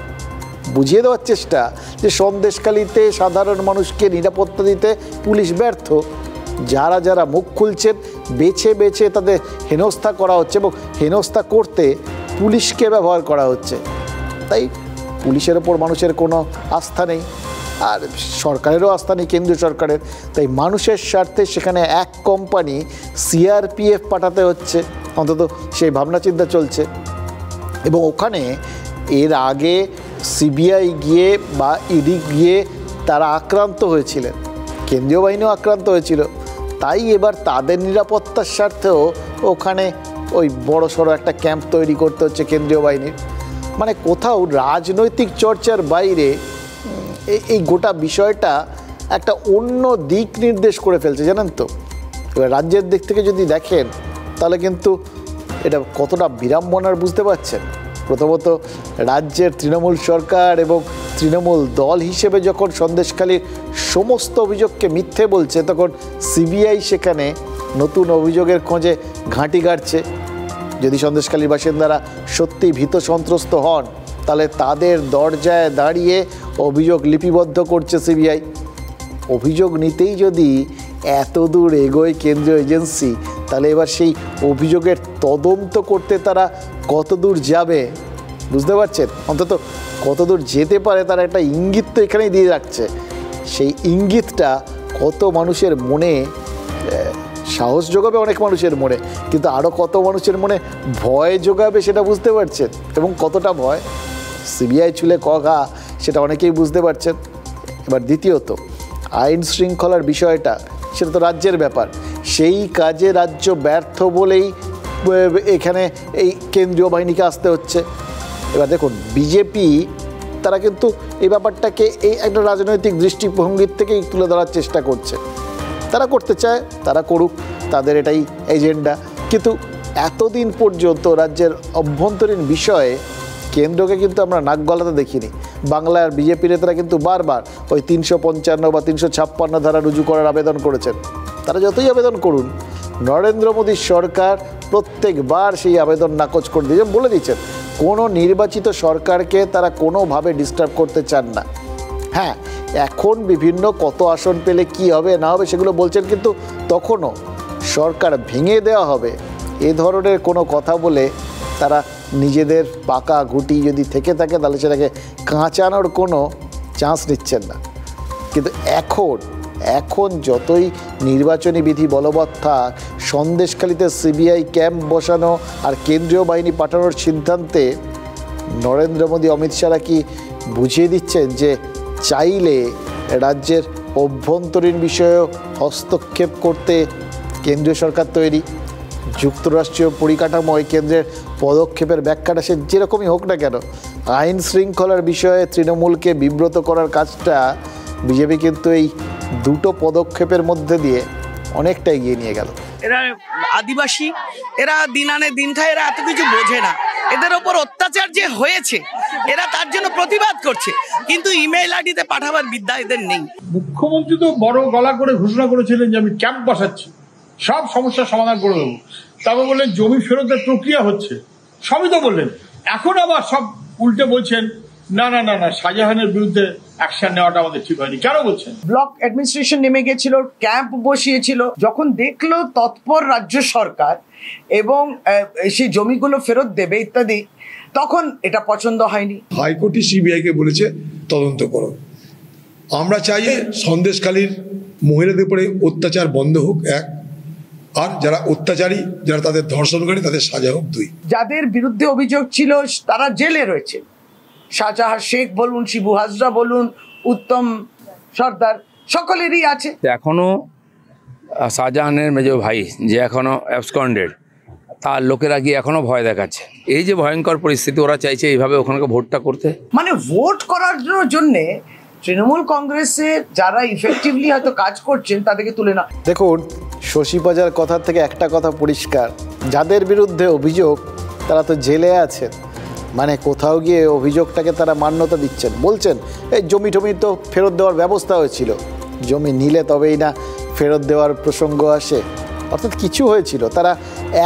বুঝিয়ে দেওয়ার চেষ্টা যে সন্দেশখালিতে সাধারণ মানুষকে নিরাপত্তা দিতে পুলিশ ব্যর্থ, যারা যারা মুখ খুলছেন বেছে বেছে তাদের হেনস্থা করা হচ্ছে এবং হেনস্থা করতে পুলিশকে ব্যবহার করা হচ্ছে। তাই পুলিশের ওপর মানুষের কোনো আস্থা নেই, আর সরকারেরও আস্থা নেই, কেন্দ্রীয় সরকারের। তাই মানুষের স্বার্থে সেখানে এক কোম্পানি সিআরপিএফ পাঠাতে হচ্ছে, অন্তত সেই ভাবনা চিন্তা চলছে। এবং ওখানে এর আগে সিবিআই গিয়ে বা ইডি গিয়ে তারা আক্রান্ত হয়েছিলেন, কেন্দ্রীয় বাহিনীও আক্রান্ত হয়েছিল। তাই এবার তাদের নিরাপত্তার স্বার্থেও ওখানে ওই বড় সড়ো একটা ক্যাম্প তৈরি করতে হচ্ছে কেন্দ্রীয় বাহিনীর। মানে কোথাও রাজনৈতিক চর্চার বাইরে এই গোটা বিষয়টা একটা অন্য দিক নির্দেশ করে ফেলছে, জানেন তো। এবার রাজ্যের দিক থেকে যদি দেখেন তাহলে কিন্তু এটা কতটা বিড়ম্বনার বুঝতে পারছেন। প্রথমত, রাজ্যের তৃণমূল সরকার এবং তৃণমূল দল হিসেবে যখন সন্দেশখালির সমস্ত অভিযোগকে মিথ্যে বলছে, তখন সিবিআই সেখানে নতুন অভিযোগের খোঁজে ঘাঁটি গাড়ছে। যদি সন্দেশখালির বাসিন্দারা সত্যি ভীত সন্ত্রস্ত হন, তাহলে তাদের দরজায় দাঁড়িয়ে অভিযোগ লিপিবদ্ধ করছে সিবিআই। অভিযোগ নিতেই যদি এত দূর এগোয় কেন্দ্রীয় এজেন্সি, তাহলে এবার সেই অভিযোগের তদন্ত করতে তারা কত দূর যাবে বুঝতে পারছেন। অন্তত কত দূর যেতে পারে তারা একটা ইঙ্গিত তো এখানেই দিয়ে রাখছে। সেই ইঙ্গিতটা কত মানুষের মনে সাহস যোগাবে, অনেক মানুষের মনে, কিন্তু আরও কত মানুষের মনে ভয় যোগাবে সেটা বুঝতে পারছেন। এবং কতটা ভয় সিবিআই চুলে কঘা সেটা অনেকেই বুঝতে পারছেন। এবার দ্বিতীয়ত, আইন শৃঙ্খলার বিষয়টা সেটা তো রাজ্যের ব্যাপার। সেই কাজে রাজ্য ব্যর্থ বলেই এখানে এই কেন্দ্রীয় বাহিনীকে আসতে হচ্ছে। এবার দেখুন বিজেপি তারা কিন্তু এই ব্যাপারটাকে এই একটা রাজনৈতিক দৃষ্টিভঙ্গির থেকেই তুলে ধরার চেষ্টা করছে। তারা করতে চায়, তারা করুক, তাদের এটাই এজেন্ডা। কিন্তু এতদিন পর্যন্ত রাজ্যের অভ্যন্তরীণ বিষয়ে কেন্দ্রকে কিন্তু আমরা নাক গলাতে দেখিনি। বাংলার বিজেপি নেতারা কিন্তু বারবার ওই 355 বা 356 ধারা রুজু করার আবেদন করেছেন। তারা যতই আবেদন করুন, নরেন্দ্র মোদীর সরকার প্রত্যেকবার সেই আবেদন নাকচ করে দিয়েছেন, বলে দিচ্ছেন কোনো নির্বাচিত সরকারকে তারা কোনোভাবে ডিস্টার্ব করতে চান না। হ্যাঁ, এখন বিভিন্ন কত আসন পেলে কি হবে না হবে সেগুলো বলছেন, কিন্তু তখনও সরকার ভেঙে দেওয়া হবে এ ধরনের কোনো কথা বলে তারা নিজেদের পাকা ঘুঁটি যদি থেকে থাকে তাহলে সেটাকে কাঁচানোর কোনো চান্স নিচ্ছেন না। কিন্তু এখন যতই নির্বাচনী বিধি বলবৎ থাক, সন্দেশখালিতে সিবিআই ক্যাম্প বসানো আর কেন্দ্রীয় বাহিনী পাঠানোর সিদ্ধান্তে নরেন্দ্র মোদী অমিত শাহরা কি বুঝিয়ে দিচ্ছেন যে চাইলে রাজ্যের অভ্যন্তরীণ বিষয়েও হস্তক্ষেপ করতে কেন্দ্রীয় সরকার তৈরি। যুক্তরাষ্ট্রীয় পরিকাঠামোয় কেন্দ্রের পদক্ষেপের ব্যাখ্যাটা সে যেরকমই হোক না কেন, আইন শৃঙ্খলার বিষয়ে তৃণমূলকে বিব্রত করার কাজটা বিজেপি কিন্তু এই দুটো পদক্ষেপের মধ্যে দিয়ে অনেকটা এগিয়ে নিয়ে গেল। এরা আদিবাসী, এরা দিন আনে দিন খায়, এরা এত কিছু বোঝে না। এদের ওপর অত্যাচার যে হয়েছে এরা তার জন্য প্রতিবাদ করছে, কিন্তু ইমেইল আইডিতে পাঠাবার বিদ্যা এদের নেই। মুখ্যমন্ত্রী তো বড় গলা করে ঘোষণা করেছিলেন যে আমি ক্যাম্প বসাচ্ছি, সব সমস্যার সমাধান করে দেবো। তারপর বললেন জমি ফেরতের প্রক্রিয়া হচ্ছে, সবই তো বললেন। এখন আবার সব উল্টে বলছেন না না না না শাহজাহানের বিরুদ্ধে অ্যাকশন নেওয়াটা আমাদের ঠিক হয়নি। কেন বলছেন? ব্লক অ্যাডমিনিস্ট্রেশন নেমে গেছিল, ক্যাম্প বসিয়েছিল, যখন দেখলো তৎপর রাজ্য সরকার এবং সেই জমিগুলো ফেরত দেবে ইত্যাদি, তখন এটা পছন্দ হয়নি। হাইকোর্টই সিবিআইকে বলেছে তদন্ত করো। আমরা চাই সন্দেশখালীর মহিলাদের উপরে অত্যাচার বন্ধ হোক, এক, আর যারা অত্যাচারী, যারা তাদের ধর্ষণকারী, তাদের সাজা হোক, দুই। যাদের বিরুদ্ধে অভিযোগ ছিল তারা জেলে রয়েছে, শাহজাহান শেখ বলুন, শিবু হাজরা বলুন, উত্তম সর্দার, সকলেরই আছে। এখনো শাহজাহানের মেজ ভাই যে এখনো অ্যাবসকন্ডেড, তার লোকেরা গিয়ে এখনো ভয় দেখাচ্ছে। এই যে ভয়ঙ্কর পরিস্থিতি, ওরা চাইছে এইভাবে ওখানকে ভোটটা করতে, মানে ভোট করার জন্য তৃণমূল কংগ্রেসের যারা ইফেক্টিভলি হয়তো কাজ করছেন তাদেরকে তুলে না। দেখুন, শশী পাজার কথা থেকে একটা কথা পরিষ্কার, যাদের বিরুদ্ধে অভিযোগ তারা তো জেলে আছেন, মানে কোথাও গিয়ে অভিযোগটাকে তারা মান্যতা দিচ্ছেন। বলছেন এই জমি টমি তো ফেরত দেওয়ার ব্যবস্থা হয়েছিল, জমি নিলে তবেই না ফেরত দেওয়ার প্রসঙ্গ আসে, অর্থাৎ কিছু হয়েছিল। তারা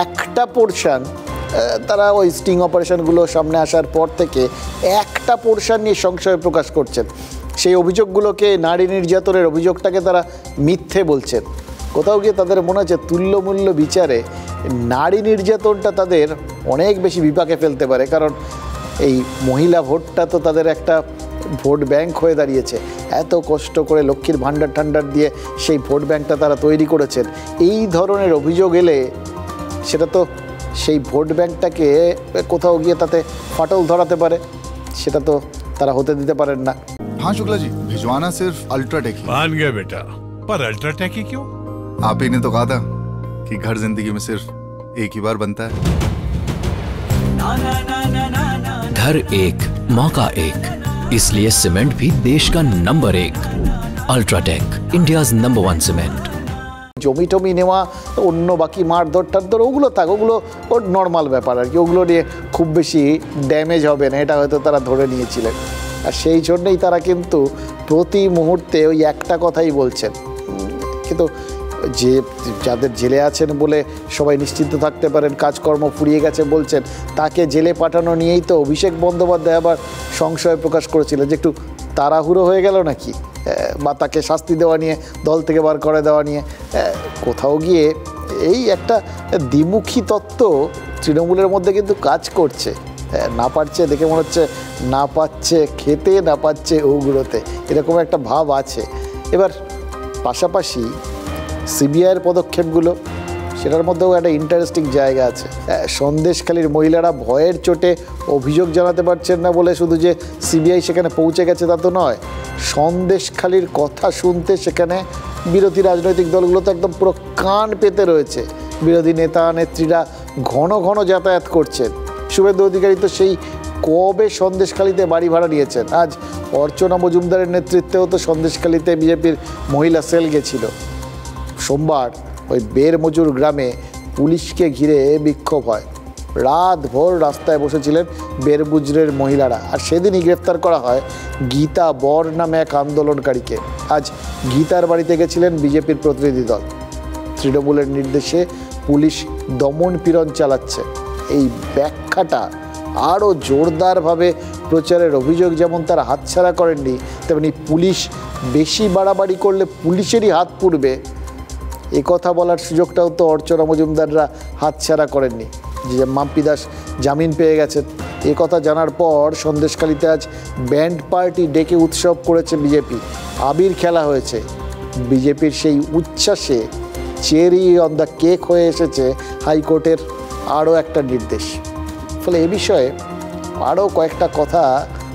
একটা পোর্শন, তারা ওই স্টিং অপারেশনগুলো সামনে আসার পর থেকে একটা পোর্শন নিয়ে সংশয় প্রকাশ করছেন। সেই অভিযোগগুলোকে, নারী নির্যাতনের অভিযোগটাকে তারা মিথ্যে বলছেন। কোথাও গিয়ে তাদের মনে হচ্ছে তুল্যমূল্য বিচারে নারী নির্যাতনটা তাদের অনেক বেশি বিপাকে ফেলতে পারে, কারণ এই মহিলা ভোটটা তো তাদের একটা ভোট ব্যাংক হয়ে দাঁড়িয়েছে। এত কষ্ট করে লক্ষ্মীর ভাণ্ডার ঠান্ডার দিয়ে সেই ভোট ব্যাংকটা তারা তৈরি করেছেন। এই ধরনের অভিযোগ এলে সেটা তো সেই ভোট ব্যাংকটাকে কোথাও গিয়ে তাতে ফাটল ধরাতে পারে, সেটা তো তারা হতে দিতে পারেন না। हाँ शुक्ला जी, भिजवाना सिर्फ अल्ट्राटेक ही। मान गया बेटा, पर अल्ट्राटेक ही क्यों? आप ही ने तो कहा था कि घर जिंदगी में सिर्फ एक ही बार बनता है। घर एक, मौका एक, इसलिए सीमेंट भी देश का number 1। UltraTech, India's number 1 cement. জমি টমি নেওয়া, অন্য বাকি মারধর টারধর ওগুলো থাক, ওগুলো ওর নর্মাল ব্যাপার আর কি, ওগুলো নিয়ে খুব বেশি ড্যামেজ হবে না, এটা হয়তো তারা ধরে নিয়েছিলেন। আর সেই জন্যেই তারা কিন্তু প্রতি মুহূর্তে ওই একটা কথাই বলছেন। কিন্তু যে যাদের জেলে আছেন বলে সবাই নিশ্চিন্ত থাকতে পারেন, কাজকর্ম ফুরিয়ে গেছে বলছেন, তাকে জেলে পাঠানো নিয়েই তো অভিষেক বন্দ্যোপাধ্যায় আবার সংশয় প্রকাশ করেছিলেন যে একটু তাড়াহুড়ো হয়ে গেল নাকি, বা তাকে শাস্তি দেওয়া নিয়ে, দল থেকে বার করে দেওয়া নিয়ে। কোথাও গিয়ে এই একটা দ্বিমুখী তত্ত্ব তৃণমূলের মধ্যে কিন্তু কাজ করছে। না পারছে দেখে মনে হচ্ছে না পাচ্ছে খেতে, না পাচ্ছে ওগুলোতে, এরকম একটা ভাব আছে। এবার পাশাপাশি সিবিআইয়ের পদক্ষেপগুলো, সেটার মধ্যেও একটা ইন্টারেস্টিং জায়গা আছে। সন্দেশখালীর মহিলারা ভয়ের চোটে অভিযোগ জানাতে পারছেন না বলে শুধু যে সিবিআই সেখানে পৌঁছে গেছে তা তো নয়, সন্দেশখালির কথা শুনতে সেখানে বিরোধী রাজনৈতিক দলগুলো তো একদম পুরো কান পেতে রয়েছে। বিরোধী নেতা নেত্রীরা ঘন ঘন যাতায়াত করছেন। শুভেন্দু অধিকারী তো সেই কবে সন্দেশখালিতে বাড়ি ভাড়া নিয়েছেন। আজ অর্চনা মজুমদারের নেতৃত্বেও তো সন্দেশখালিতে বিজেপির মহিলা সেল গেছিল। সোমবার ওই বেরমজুর গ্রামে পুলিশকে ঘিরে বিক্ষোভ হয়। রাত ভোর রাস্তায় বসেছিলেন বেরমুজরের মহিলারা, আর সেদিনই গ্রেফতার করা হয় গীতা বর নামে এক আন্দোলনকারীকে। আজ গীতার বাড়িতে গেছিলেন বিজেপির প্রতিনিধি দল। তৃণমূলের নির্দেশে পুলিশ দমন পীড়ন চালাচ্ছে, এই ব্যাখ্যাটা আরও জোরদারভাবে প্রচারের অভিযোগ যেমন তারা হাতছাড়া করেননি, তেমনি পুলিশ বেশি বাড়াবাড়ি করলে পুলিশেরই হাত পুড়বে এ কথা বলার সুযোগটাও তো অর্চনা মজুমদাররা হাতছাড়া করেননি। যে মাম্পি দাস জামিন পেয়ে গেছেন এ কথা জানার পর সন্দেশখালিতে আজ ব্যান্ড পার্টি ডেকে উৎসব করেছে বিজেপি। আবির খেলা হয়েছে। বিজেপির সেই উচ্ছ্বাসে চেরি অন দ্য কেক হয়ে এসেছে হাইকোর্টের আরও একটা নির্দেশ। ফলে এ বিষয়ে আরও কয়েকটা কথা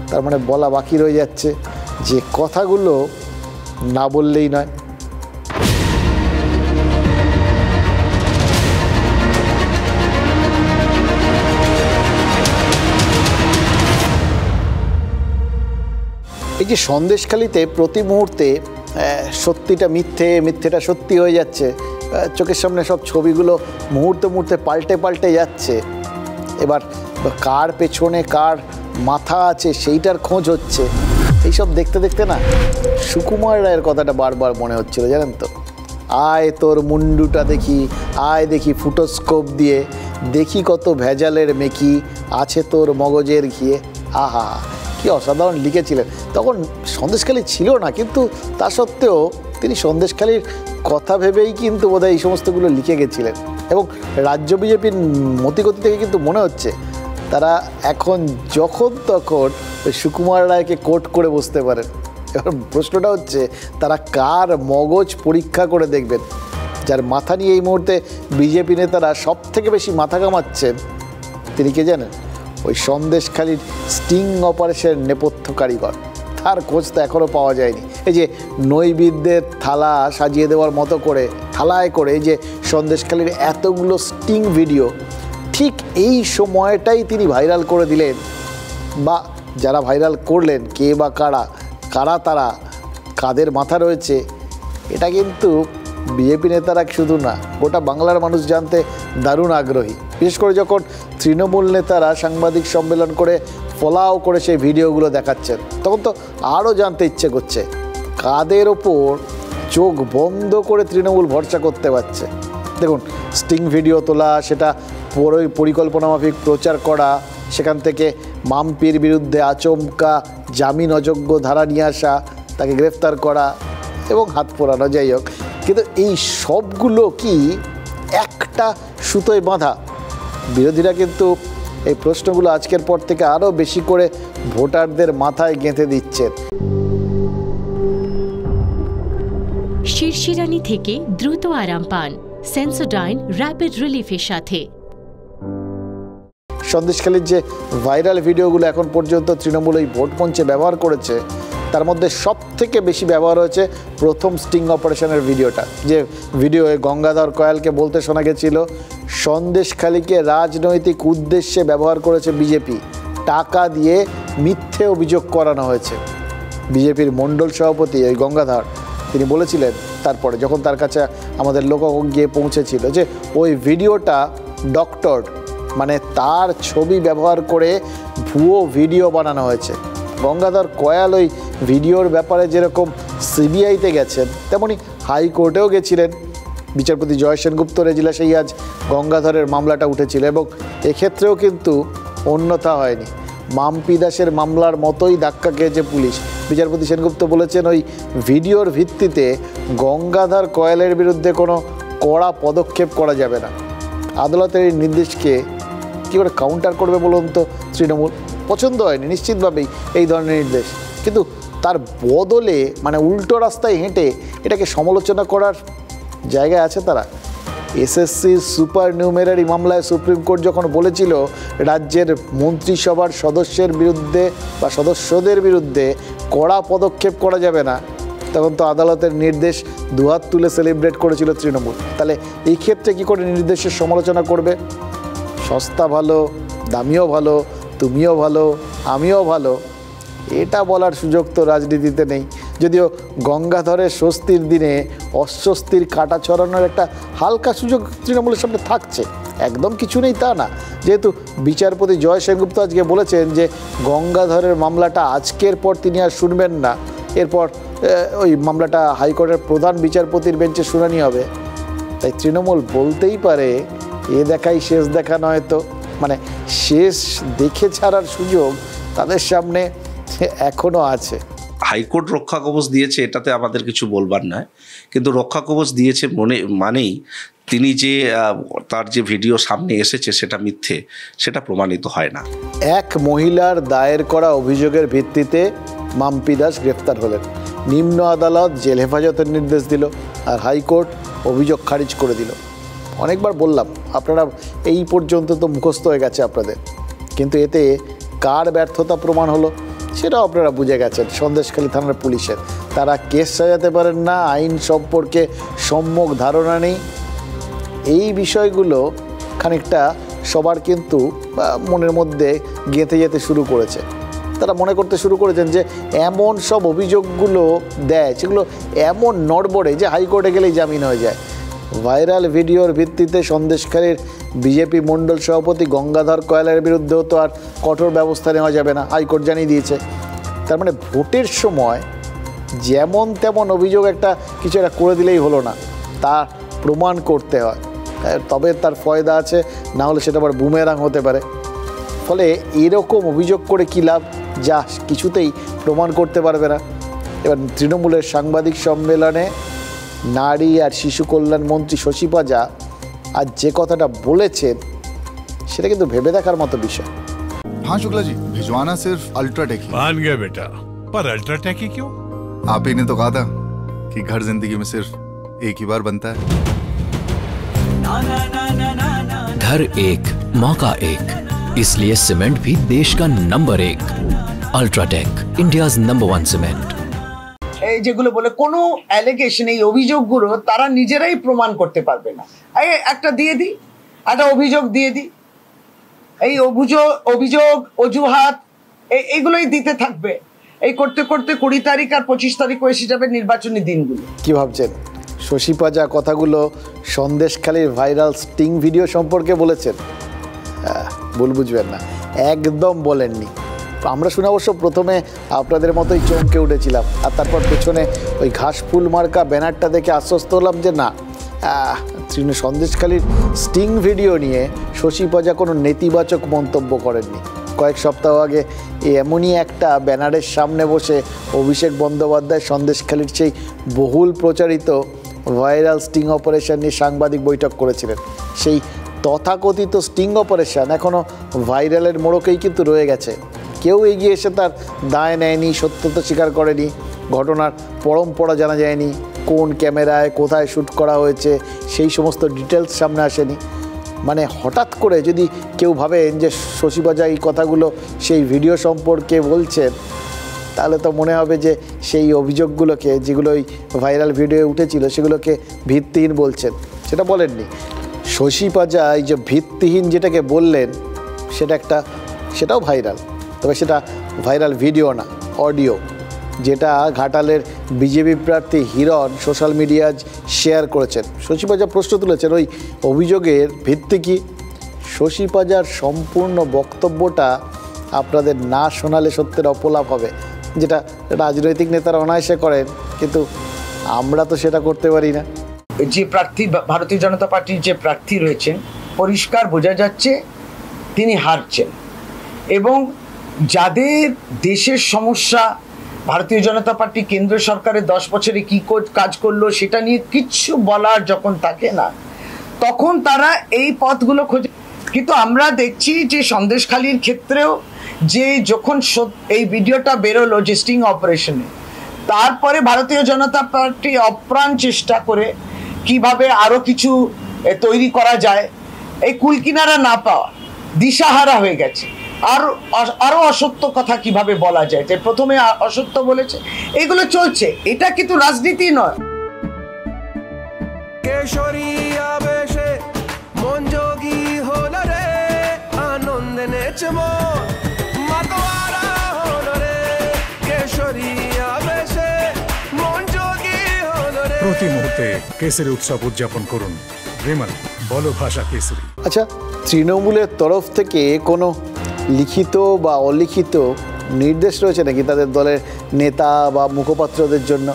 তার মানে বলা বাকি রয়ে যাচ্ছে, যে কথাগুলো না বললেই নয়। এই যে সন্দেশখালিতে প্রতি মুহূর্তে সত্যিটা মিথ্যে, মিথ্যেটা সত্যি হয়ে যাচ্ছে, চোখের সামনে সব ছবিগুলো মুহূর্তে মুহূর্তে পাল্টে পাল্টে যাচ্ছে। এবার কার পেছনে কার মাথা আছে সেইটার খোঁজ হচ্ছে। এইসব দেখতে দেখতে না সুকুমার রায়ের কথাটা বারবার মনে হচ্ছিল, জানেন তো। আয় তোর মুন্ডুটা দেখি, আয় দেখি ফুটোস্কোপ দিয়ে, দেখি কত ভেজালের মেকি আছে তোর মগজের ঘিয়ে। আহা, কি অসাধারণ লিখেছিলেন। তখন সন্দেশখালি ছিল না, কিন্তু তা সত্ত্বেও তিনি সন্দেশখালির কথা ভেবেই কিন্তু বোধহয় এই সমস্তগুলো লিখে গেছিলেন। এবং রাজ্য বিজেপির মতিগতি থেকে কিন্তু মনে হচ্ছে তারা এখন যখন তখন ওই সুকুমার রায়কে কোট করে বসতে পারেন। এবার প্রশ্নটা হচ্ছে তারা কার মগজ পরীক্ষা করে দেখবেন। যার মাথা নিয়ে এই মুহূর্তে বিজেপি নেতারা সব থেকে বেশি মাথা কামাচ্ছেন তিনি কে জানেন? ওই সন্দেশখালির স্টিং অপারেশনের নেপথ্য কারিগর। তার খোঁজ তো এখনও পাওয়া যায়নি। এই যে নৈবেদ্যের থালা সাজিয়ে দেওয়ার মতো করে থালায় করে এই যে সন্দেশখালির এতগুলো স্টিং ভিডিও, ঠিক এই সময়টাই তিনি ভাইরাল করে দিলেন। বা যারা ভাইরাল করলেন কে বা কারা তারা, কাদের মাথা রয়েছে, এটা কিন্তু বিজেপি নেতারা শুধু না, গোটা বাংলার মানুষ জানতে দারুণ আগ্রহী। বিশেষ করে যখন তৃণমূল নেতারা সাংবাদিক সম্মেলন করে ফলাও করে সেই ভিডিওগুলো দেখাচ্ছেন, তখন তো আরও জানতে ইচ্ছে করছে কাদের ওপর চোখ বন্ধ করে তৃণমূল ভরসা করতে পারছে। দেখুন, স্টিং ভিডিও তোলা, সেটা পরিকল্পনা মাফিক প্রচার করা, সেখান থেকে মাম্পির বিরুদ্ধে আচমকা জামিন অযোগ্য ধারা নিয়ে আসা, তাকে গ্রেফতার করা এবং হাত পোড়ানো, যাই হোক। কিন্তু এই সবগুলো কি একটা সুতোয় বাঁধা? বিরোধীরা কিন্তু এই প্রশ্নগুলো আজকের পর থেকে আরও বেশি করে ভোটারদের মাথায় গেঁথে দিচ্ছেন। শিরশিরানি থেকে দ্রুত আরাম পান সেন্সোডাইন র্যাপিড রিলিফের সাথে। সন্দেশখালির যে ভাইরাল ভিডিওগুলো এখন পর্যন্ত তৃণমূল এই ভোট মঞ্চে ব্যবহার করেছে, তার মধ্যে সব থেকে বেশি ব্যবহার হয়েছে প্রথম স্টিং অপারেশনের ভিডিওটা। যে ভিডিওয়ে গঙ্গাধর কয়ালকে বলতে শোনা গেছিল সন্দেশখালিকে রাজনৈতিক উদ্দেশ্যে ব্যবহার করেছে বিজেপি, টাকা দিয়ে মিথ্যে অভিযোগ করানো হয়েছে। বিজেপির মণ্ডল সভাপতি ওই গঙ্গাধর তিনি বলেছিলেন তারপরে, যখন তার কাছে আমাদের লোক গিয়ে পৌঁছেছিল, যে ওই ভিডিওটা ডক্টরড, মানে তার ছবি ব্যবহার করে ভুয়ো ভিডিও বানানো হয়েছে। গঙ্গাধর কয়াল ওই ভিডিওর ব্যাপারে যেরকম সিবিআইতে গেছেন, তেমনি হাইকোর্টেও গেছিলেন। বিচারপতি জয় সেনগুপ্তর এজলাসেই আজ গঙ্গাধরের মামলাটা উঠেছিল এবং এক্ষেত্রেও কিন্তু অন্যথা হয়নি। মাম্পি দাসের মামলার মতোই ধাক্কা খেয়েছে পুলিশ। বিচারপতি সেনগুপ্ত বলেছেন ওই ভিডিওর ভিত্তিতে গঙ্গাধর কয়ালের বিরুদ্ধে কোনো কড়া পদক্ষেপ করা যাবে না। আদালতের এই নির্দেশকে কী করে কাউন্টার করবে বলুন তো তৃণমূল? পছন্দ হয়নি নিশ্চিতভাবেই এই ধরনের নির্দেশ, কিন্তু তার বদলে মানে উল্টো রাস্তায় হেঁটে এটাকে সমালোচনা করার জায়গায় আছে তারা। এসএসসি সুপার নিউমেরারি মামলায় সুপ্রিম কোর্ট যখন বলেছিল রাজ্যের মন্ত্রিসভার সদস্যের বিরুদ্ধে বা সদস্যদের বিরুদ্ধে কড়া পদক্ষেপ করা যাবে না, তখন তো আদালতের নির্দেশ দুহাত তুলে সেলিব্রেট করেছিল তৃণমূল। তাহলে এই ক্ষেত্রে কী করে নির্দেশের সমালোচনা করবে? সস্তা ভালো, দামিও ভালো, তুমিও ভালো, আমিও ভালো, এটা বলার সুযোগ তো রাজনীতিতে নেই। যদিও গঙ্গাধরের স্বস্তির দিনে অস্বস্তির কাটা ছড়ানোর একটা হালকা সুযোগ তৃণমূলের সামনে থাকছে, একদম কিছু নেই তা না। যেহেতু বিচারপতি জয় সেনগুপ্ত আজকে বলেছেন যে গঙ্গাধরের মামলাটা আজকের পর তিনি আর শুনবেন না, এরপর ওই মামলাটা হাইকোর্টের প্রধান বিচারপতির বেঞ্চে শুনানি হবে। তাই তৃণমূল বলতেই পারে এ দেখাই শেষ দেখা নয়, তো মানে শেষ দেখে ছাড়ার সুযোগ তাদের সামনে এখনো আছে। হাইকোর্ট রক্ষা কবচ দিয়েছে, এটাতে আমাদের কিছু বলবার নয়, কিন্তু রক্ষা কবচ দিয়েছে মানেই তিনি যে তার যে ভিডিও সামনে এসেছে সেটা মিথ্যে, সেটা প্রমাণিত হয় না। এক মহিলার দায়ের করা অভিযোগের ভিত্তিতে মাম্পি দাস গ্রেফতার হলেন। নিম্ন আদালত জেল হেফাজতের নির্দেশ দিল, আর হাইকোর্ট অভিযোগ খারিজ করে দিল। অনেকবার বললাম, আপনারা এই পর্যন্ত তো মুখস্থ হয়ে গেছে আপনাদের, কিন্তু এতে কার ব্যর্থতা প্রমাণ হলো সেটাও আপনারা বুঝে গেছেন। সন্দেশখালী থানার পুলিশের, তারা কেস সাজাতে পারেন না, আইন সম্পর্কে সম্যক ধারণা নেই। এই বিষয়গুলো খানিকটা সবার কিন্তু মনের মধ্যে গেঁথে যেতে শুরু করেছে। তারা মনে করতে শুরু করেছেন যে এমন সব অভিযোগগুলো দেয় সেগুলো এমন নড়বড়ে যে হাইকোর্টে গেলেই জামিন হয়ে যায়। ভাইরাল ভিডিওর ভিত্তিতে সন্দেশখালীর বিজেপি মণ্ডল সভাপতি গঙ্গাধর কয়লার বিরুদ্ধেও তো আর কঠোর ব্যবস্থা নেওয়া যাবে না, হাইকোর্ট জানিয়ে দিয়েছে। তার মানে ভোটের সময় যেমন তেমন অভিযোগ একটা কিছু একটা করে দিলেই হলো না, তা প্রমাণ করতে হয়, তবে তার ফয়দা আছে, না হলে সেটা আবার বুমেরাং হতে পারে। ফলে এরকম অভিযোগ করে কী লাভ, যা কিছুতেই প্রমাণ করতে পারবে না। এবার তৃণমূলের সাংবাদিক সম্মেলনে নারী আর শিশু কল্যাণ মন্ত্রী শশী পাজা আজ যে কথাটা বলেছেন সেটা কিন্তু ভেবে দেখার মতো বিষয়। हाँ शुक्ला जी, भिजवाना सिर्फ अल्ट्राटेक ही। मान गया बेटा, पर अल्ट्राटेक ही क्यों? आप ही ने तो कहा था कि घर जिंदगी में सिर्फ एक ही बार बनता है। घर एक मौका एक, इसलिए सीमेंट भी देश का number 1 UltraTech, India's number 1 cement. এই যেগুলো বলে কোনো অ্যালিগেশন, এই অভিযোগগুলো তারা নিজেরাই প্রমাণ করতে পারবে না। একটা দিয়ে দিই, একটা অভিযোগ দিয়ে দিই, এই অভিযোগ অজুহাত এইগুলোই দিতে থাকবে। এই করতে করতে 20 তারিখ আর 25 তারিখও এসে যাবে নির্বাচনী দিনগুলো। কি ভাবছেন শশী পাজা কথাগুলো সন্দেশখালীর ভাইরাল স্টিং ভিডিও সম্পর্কে বলেছেন? ভুল বুঝবেন না, একদম বলেননি। আমরা শুনে অবশ্য প্রথমে আপনাদের মতোই চমকে উঠেছিলাম, আর তারপর পেছনে ওই ঘাস ফুল মার্কা ব্যানারটা দেখে আশ্বস্ত হলাম যে না, সন্দেশখালীর স্টিং ভিডিও নিয়ে শশী পাজা কোনো নেতিবাচক মন্তব্য করেননি। কয়েক সপ্তাহ আগে এমনই একটা ব্যানারের সামনে বসে অভিষেক বন্দ্যোপাধ্যায় সন্দেশখালীর সেই বহুল প্রচারিত ভাইরাল স্টিং অপারেশন নিয়ে সাংবাদিক বৈঠক করেছিলেন। সেই তথাকথিত স্টিং অপারেশন এখনও ভাইরালের মোড়কেই কিন্তু রয়ে গেছে। কেউ এগিয়ে এসে তার দায় নেয়নি, সত্যতা স্বীকার করেনি, ঘটনার পরম্পরা জানা যায়নি, কোন ক্যামেরায় কোথায় শ্যুট করা হয়েছে সেই সমস্ত ডিটেলস সামনে আসেনি। মানে হঠাৎ করে যদি কেউ ভাবেন যে শশী পাজা এই কথাগুলো সেই ভিডিও সম্পর্কে বলছেন, তাহলে তো মনে হবে যে সেই অভিযোগগুলোকে, যেগুলো ওই ভাইরাল ভিডিও উঠেছিল, সেগুলোকে ভিত্তিহীন বলছেন। সেটা বলেননি। শশী পাজা এই যে ভিত্তিহীন যেটাকে বললেন সেটাও ভাইরাল, তবে সেটা ভাইরাল ভিডিও না, অডিও, যেটা ঘাটালের বিজেপি প্রার্থী হিরণ সোশ্যাল মিডিয়ায় শেয়ার করেছেন। শশী পাজা প্রশ্ন তুলেছেন ওই অভিযোগের ভিত্তি কি। শশী পাজার সম্পূর্ণ বক্তব্যটা আপনাদের না শোনালে সত্যের অপলাপ হবে, যেটা রাজনৈতিক নেতারা অনায়াসে করেন, কিন্তু আমরা তো সেটা করতে পারি না। যে প্রার্থী, ভারতীয় জনতা পার্টির যে প্রার্থী রয়েছেন, পরিষ্কার বোঝা যাচ্ছে তিনি হারছেন, এবং যাদের দেশের সমস্যা, ভারতীয় জনতা পার্টি কেন্দ্র সরকারের 10 বছরে কী কাজ করলো সেটা নিয়ে কিচ্ছু বলার যখন থাকে না, তখন তারা এই পথগুলো খোঁজে। কিন্তু আমরা দেখছি যে সন্দেশখালীর ক্ষেত্রেও যে যখন এই ভিডিওটা বেরোলো যে স্টিং অপারেশনে, তারপরে ভারতীয় জনতা পার্টি অপ্রাণ চেষ্টা করে কিভাবে আরও কিছু তৈরি করা যায়, এই কুলকিনারা না পাওয়া, দিশাহারা হয়ে গেছে। আরো অসত্য কথা কিভাবে বলা যায়, যে প্রথমে অসত্য বলেছে, এগুলো চলছে। এটা কিন্তু রাজনীতি নয়। কেশরিয়া বেশে মন যোগী হল রে, আনন্দে নেচমো মাতোয়ারা হল রে, কেশরিয়া বেশে মন যোগী হল রে। প্রতি মুহূর্তে কেসরি উৎসব উদযাপন করুন বিমল বলো ভাষা কেসরি। আচ্ছা, তৃণমূলের তরফ থেকে কোনো লিখিত বা অলিখিত নির্দেশ রয়েছে নাকি তাদের দলের নেতা বা মুখপাত্রদের জন্য,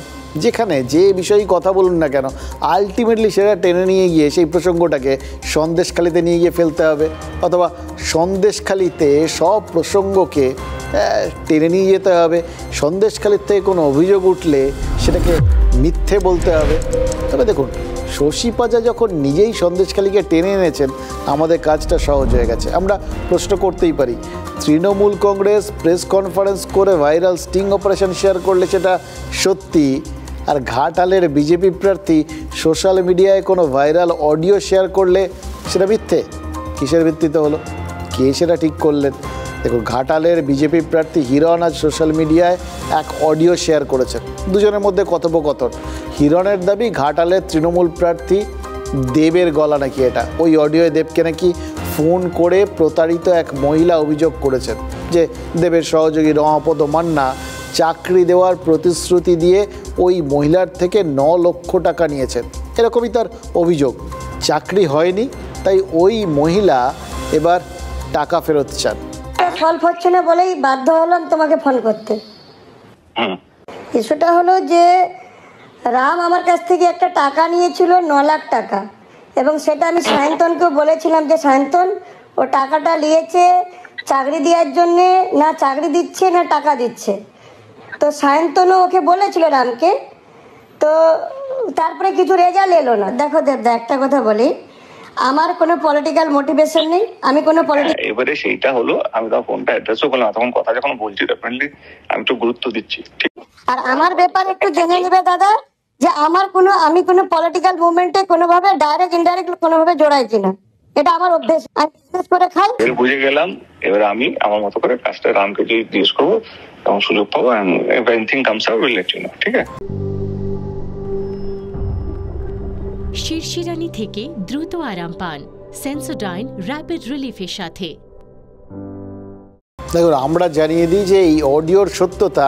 যেখানে যে বিষয়ে কথা বলুন না কেন আলটিমেটলি সেটা টেনে নিয়ে গিয়ে সেই প্রসঙ্গটাকে সন্দেশখালিতে নিয়ে গিয়ে ফেলতে হবে, অথবা সন্দেশখালিতে সব প্রসঙ্গকে টেনে নিয়ে যেতে হবে, সন্দেশখালির থেকে কোনো অভিযোগ উঠলে সেটাকে মিথ্যে বলতে হবে। তবে দেখুন, শশী পাজা যখন নিজেই সন্দেশখালিকে টেনে এনেছেন, আমাদের কাজটা সহজ হয়ে গেছে। আমরা প্রশ্ন করতেই পারি, তৃণমূল কংগ্রেস প্রেস কনফারেন্স করে ভাইরাল স্টিং অপারেশন শেয়ার করলে সেটা সত্যি, আর ঘাটালের বিজেপি প্রার্থী সোশ্যাল মিডিয়ায় কোনো ভাইরাল অডিও শেয়ার করলে সেটা মিথ্যে। কিসের ভিত্তিতে হলো, কে সেটা ঠিক করলেন? দেখুন, ঘাটালের বিজেপি প্রার্থী হিরণ আজ সোশ্যাল মিডিয়ায় এক অডিও শেয়ার করেছেন, দুজনের মধ্যে কথোপকথন। হিরণের দাবি ঘাটালের তৃণমূল প্রার্থী দেবের গলা নাকি এটা। ওই অডিওয়ে দেবকে নাকি ফোন করে প্রতারিত এক মহিলা অভিযোগ করেছেন যে দেবের সহযোগী রমাপদ মান্না চাকরি দেওয়ার প্রতিশ্রুতি দিয়ে ওই মহিলার থেকে 9 লক্ষ টাকা নিয়েছেন, এরকমই তার অভিযোগ। চাকরি হয়নি, তাই ওই মহিলা এবার টাকা ফেরত চান। সলভ হচ্ছে না বলেই বাধ্য হলাম তোমাকে ফোন করতে। ইস্যুটা হলো যে রাম আমার কাছ থেকে একটা টাকা নিয়েছিল 9 লাখ টাকা, এবং সেটা আমি সায়ন্তনকেও বলেছিলাম যে সায়ন্তন ও টাকাটা নিয়েছে চাকরি দেওয়ার জন্যে, না চাকরি দিচ্ছে না টাকা দিচ্ছে। তো সায়ন্তনও ওকে বলেছিল রামকে, তো তারপরে কিছু রেজাল্ট এলো না। দেখো দেবদা, একটা কথা বলি, আমার কোনো পলিটিক্যাল মোটিভেশন নেই, আমি কোনো পলিটিক্যাল, এবারে সেইটা হলো আমি তখন ফোনটা অ্যাড্রেসও করলাম, তখন কথা যখন বলছি ডেফিনেটলি আমি একটু গুরুত্ব দিচ্ছি। ঠিক, আর আমার ব্যাপারে একটু জেনে নেবে দাদা, যে আমি কোনো পলিটিক্যাল মুভমেন্টে কোনোভাবে ডাইরেক্ট ইনডাইরেক্ট কোনোভাবে জড়াই কিনা, এটা আমার অভ্যেস, আমি বিশেষ করে খাই। বুঝে গেলাম, এবার আমি আমার মতো করে কাজটা রামকে যদি জিজ্ঞেস করবো এবং সুযোগ পাবো, anything comes out will let you know. ঠিক আছে। শিরশিরানি থেকে দ্রুত আরাম পান সেন্সোডাইন র্যাপিড রিলিফের সাথে। দেখুন, আমরা জানিয়ে দিই যে এই অডিওর সত্যতা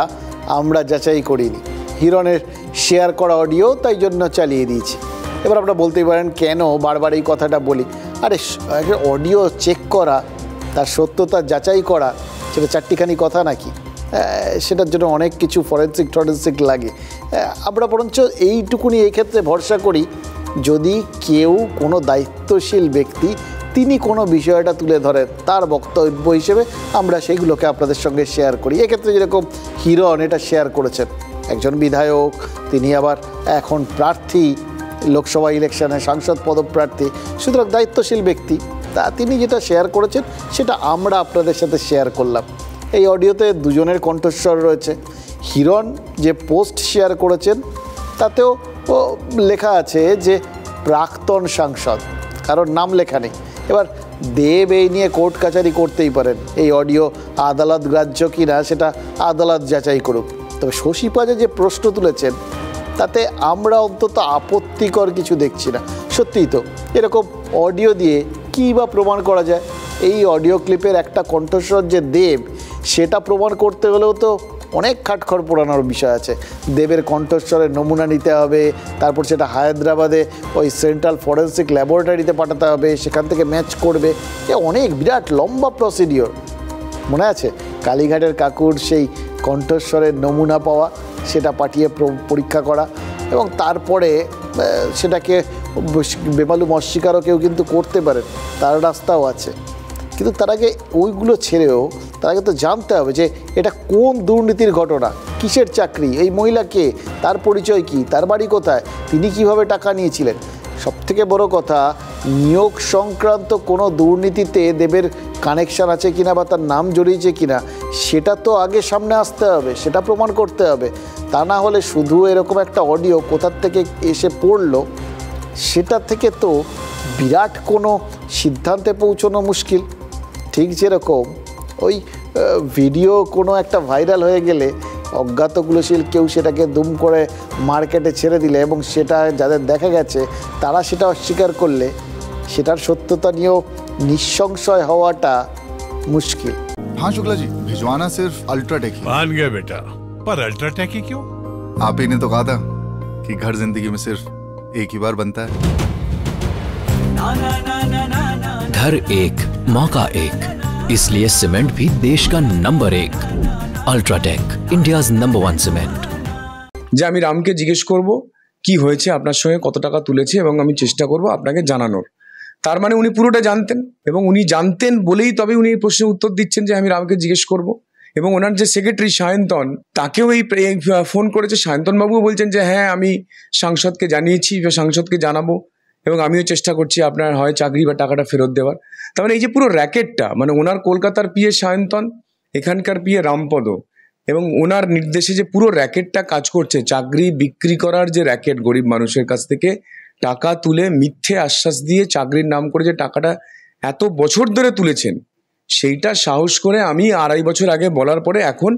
আমরা যাচাই করিনি, হিরণের শেয়ার করা অডিও, তাই জন্য চালিয়ে দিয়েছি। এবার আপনারা বলতেই পারেন কেন বারবার এই কথাটা বলি। আরে অডিও চেক করা, তার সত্যতা যাচাই করা, সেটা চারটিখানি কথা নাকি? সেটার জন্য অনেক কিছু ফরেন্সিক লাগে। আমরা বরঞ্চ এইটুকুনি এই ক্ষেত্রে ভরসা করি, যদি কেউ কোনো দায়িত্বশীল ব্যক্তি তিনি কোনো বিষয়টা তুলে ধরেন, তার বক্তব্য হিসেবে আমরা সেইগুলোকে আপনাদের সঙ্গে শেয়ার করি। এক্ষেত্রে যেরকম হিরণ এটা শেয়ার করেছেন, একজন বিধায়ক, তিনি আবার এখন প্রার্থী, লোকসভা ইলেকশনে সাংসদ পদপ্রার্থী, সুতরাং দায়িত্বশীল ব্যক্তি, তা তিনি যেটা শেয়ার করেছেন সেটা আমরা আপনাদের সাথে শেয়ার করলাম। এই অডিওতে দুজনের কণ্ঠস্বর রয়েছে। হিরণ যে পোস্ট শেয়ার করেছেন তাতেও লেখা আছে যে প্রাক্তন সাংসদ, কারোর নাম লেখা নেই। এবার দেব এই নিয়ে কোর্ট কাচারি করতেই পারেন, এই অডিও আদালত গ্রাহ্য কিনা সেটা আদালত যাচাই করুক। তবে শশী পাজা যে প্রশ্ন তুলেছেন তাতে আমরা অন্তত আপত্তিকর কিছু দেখছি না। সত্যিই তো এরকম অডিও দিয়ে কী বা প্রমাণ করা যায়? এই অডিও ক্লিপের একটা কণ্ঠস্বর যে দেব, সেটা প্রমাণ করতে হলেও তো অনেক খাটখড় পোড়ানোর বিষয় আছে। দেবের কণ্ঠস্বরের নমুনা নিতে হবে, তারপর সেটা হায়দ্রাবাদে ওই সেন্ট্রাল ফরেন্সিক ল্যাবরেটরিতে পাঠাতে হবে, সেখান থেকে ম্যাচ করবে। এ অনেক বিরাট লম্বা প্রসিডিওর। মনে আছে কালীঘাটের কাকুর সেই কণ্ঠস্বরের নমুনা পাওয়া, সেটা পাঠিয়ে পরীক্ষা করা, এবং তারপরে সেটাকে বেমালুম অস্বীকারও কেউ কিন্তু করতে পারেন, তার রাস্তাও আছে। কিন্তু তার আগে ওইগুলো ছেড়েও তার আগে তো জানতে হবে যে এটা কোন দুর্নীতির ঘটনা, কিসের চাকরি, এই মহিলাকে, তার পরিচয় কি, তার বাড়ি কোথায়, তিনি কিভাবে টাকা নিয়েছিলেন। সবথেকে বড় কথা, নিয়োগ সংক্রান্ত কোনো দুর্নীতিতে দেবের কানেকশান আছে কিনা বা তার নাম জড়িয়েছে কিনা, সেটা তো আগে সামনে আসতে হবে, সেটা প্রমাণ করতে হবে। তা না হলে শুধু এরকম একটা অডিও কোথার থেকে এসে পড়লো, সেটা থেকে তো বিরাট কোনো সিদ্ধান্তে পৌঁছানো মুশকিল। ঠিক যেরকম ওই ভিডিও কোনো একটা ভাইরাল হয়ে গেলে অজ্ঞাতকুলশীল কেউ সেটাকে দুম করে মার্কেটে ছেড়ে দিলে এবং সেটা যাদের দেখা গেছে তারা সেটা অস্বীকার করলে সেটার সত্যতা নিয়েও নিঃসংশয় হওয়াটা मुश्किल। हाँ शुक्ला जी, भिजवाना सिर्फ अल्ट्राटेक ही। मान गया बेटा, पर अल्ट्राटेक ही क्यों? आप ही ने तो कहा था कि घर जिंदगी में सिर्फ एक ही बार बनता है। घर एक मौका एक, इसलिए सीमेंट भी देश का number 1। UltraTech, India's number 1 cement. যে আমি রামকে জিজ্ঞেস করব কি হয়েছে, আপনার সঙ্গে কত টাকা তুলেছে, এবং আমি চেষ্টা করব আপনাকে জানানোর। তার মানে উনি পুরোটা জানতেন, এবং উনি জানতেন বলেই তবে উনি এই প্রশ্নের উত্তর দিচ্ছেন যে আমি রামকে জিজ্ঞেস করব। এবং ওনার যে সেক্রেটারি সায়ন্তন, তাকেও এই ফোন করেছে। সায়ন্তনবাবুও বলছেন যে হ্যাঁ আমি সাংসদকে জানিয়েছি বা সাংসদকে জানাবো, এবং আমিও চেষ্টা করছি আপনার হয় চাকরি বা টাকাটা ফেরত দেওয়ার। তার মানে এই যে পুরো র্যাকেটটা, মানে ওনার কলকাতার পিএ সায়ন্তন, এখানকার পিএ রামপদ, এবং ওনার নির্দেশে যে পুরো র্যাকেটটা কাজ করছে, চাকরি বিক্রি করার যে র্যাকেট, গরিব মানুষের কাছ থেকে টাকা তুলে মিথ্যে আশ্বাস দিয়ে চাকরির নাম করে যে টাকাটা এত বছর ধরে তুলেছেন, সেইটা সাহস করে আমি 2.5 বছর আগে বলার পরে এখন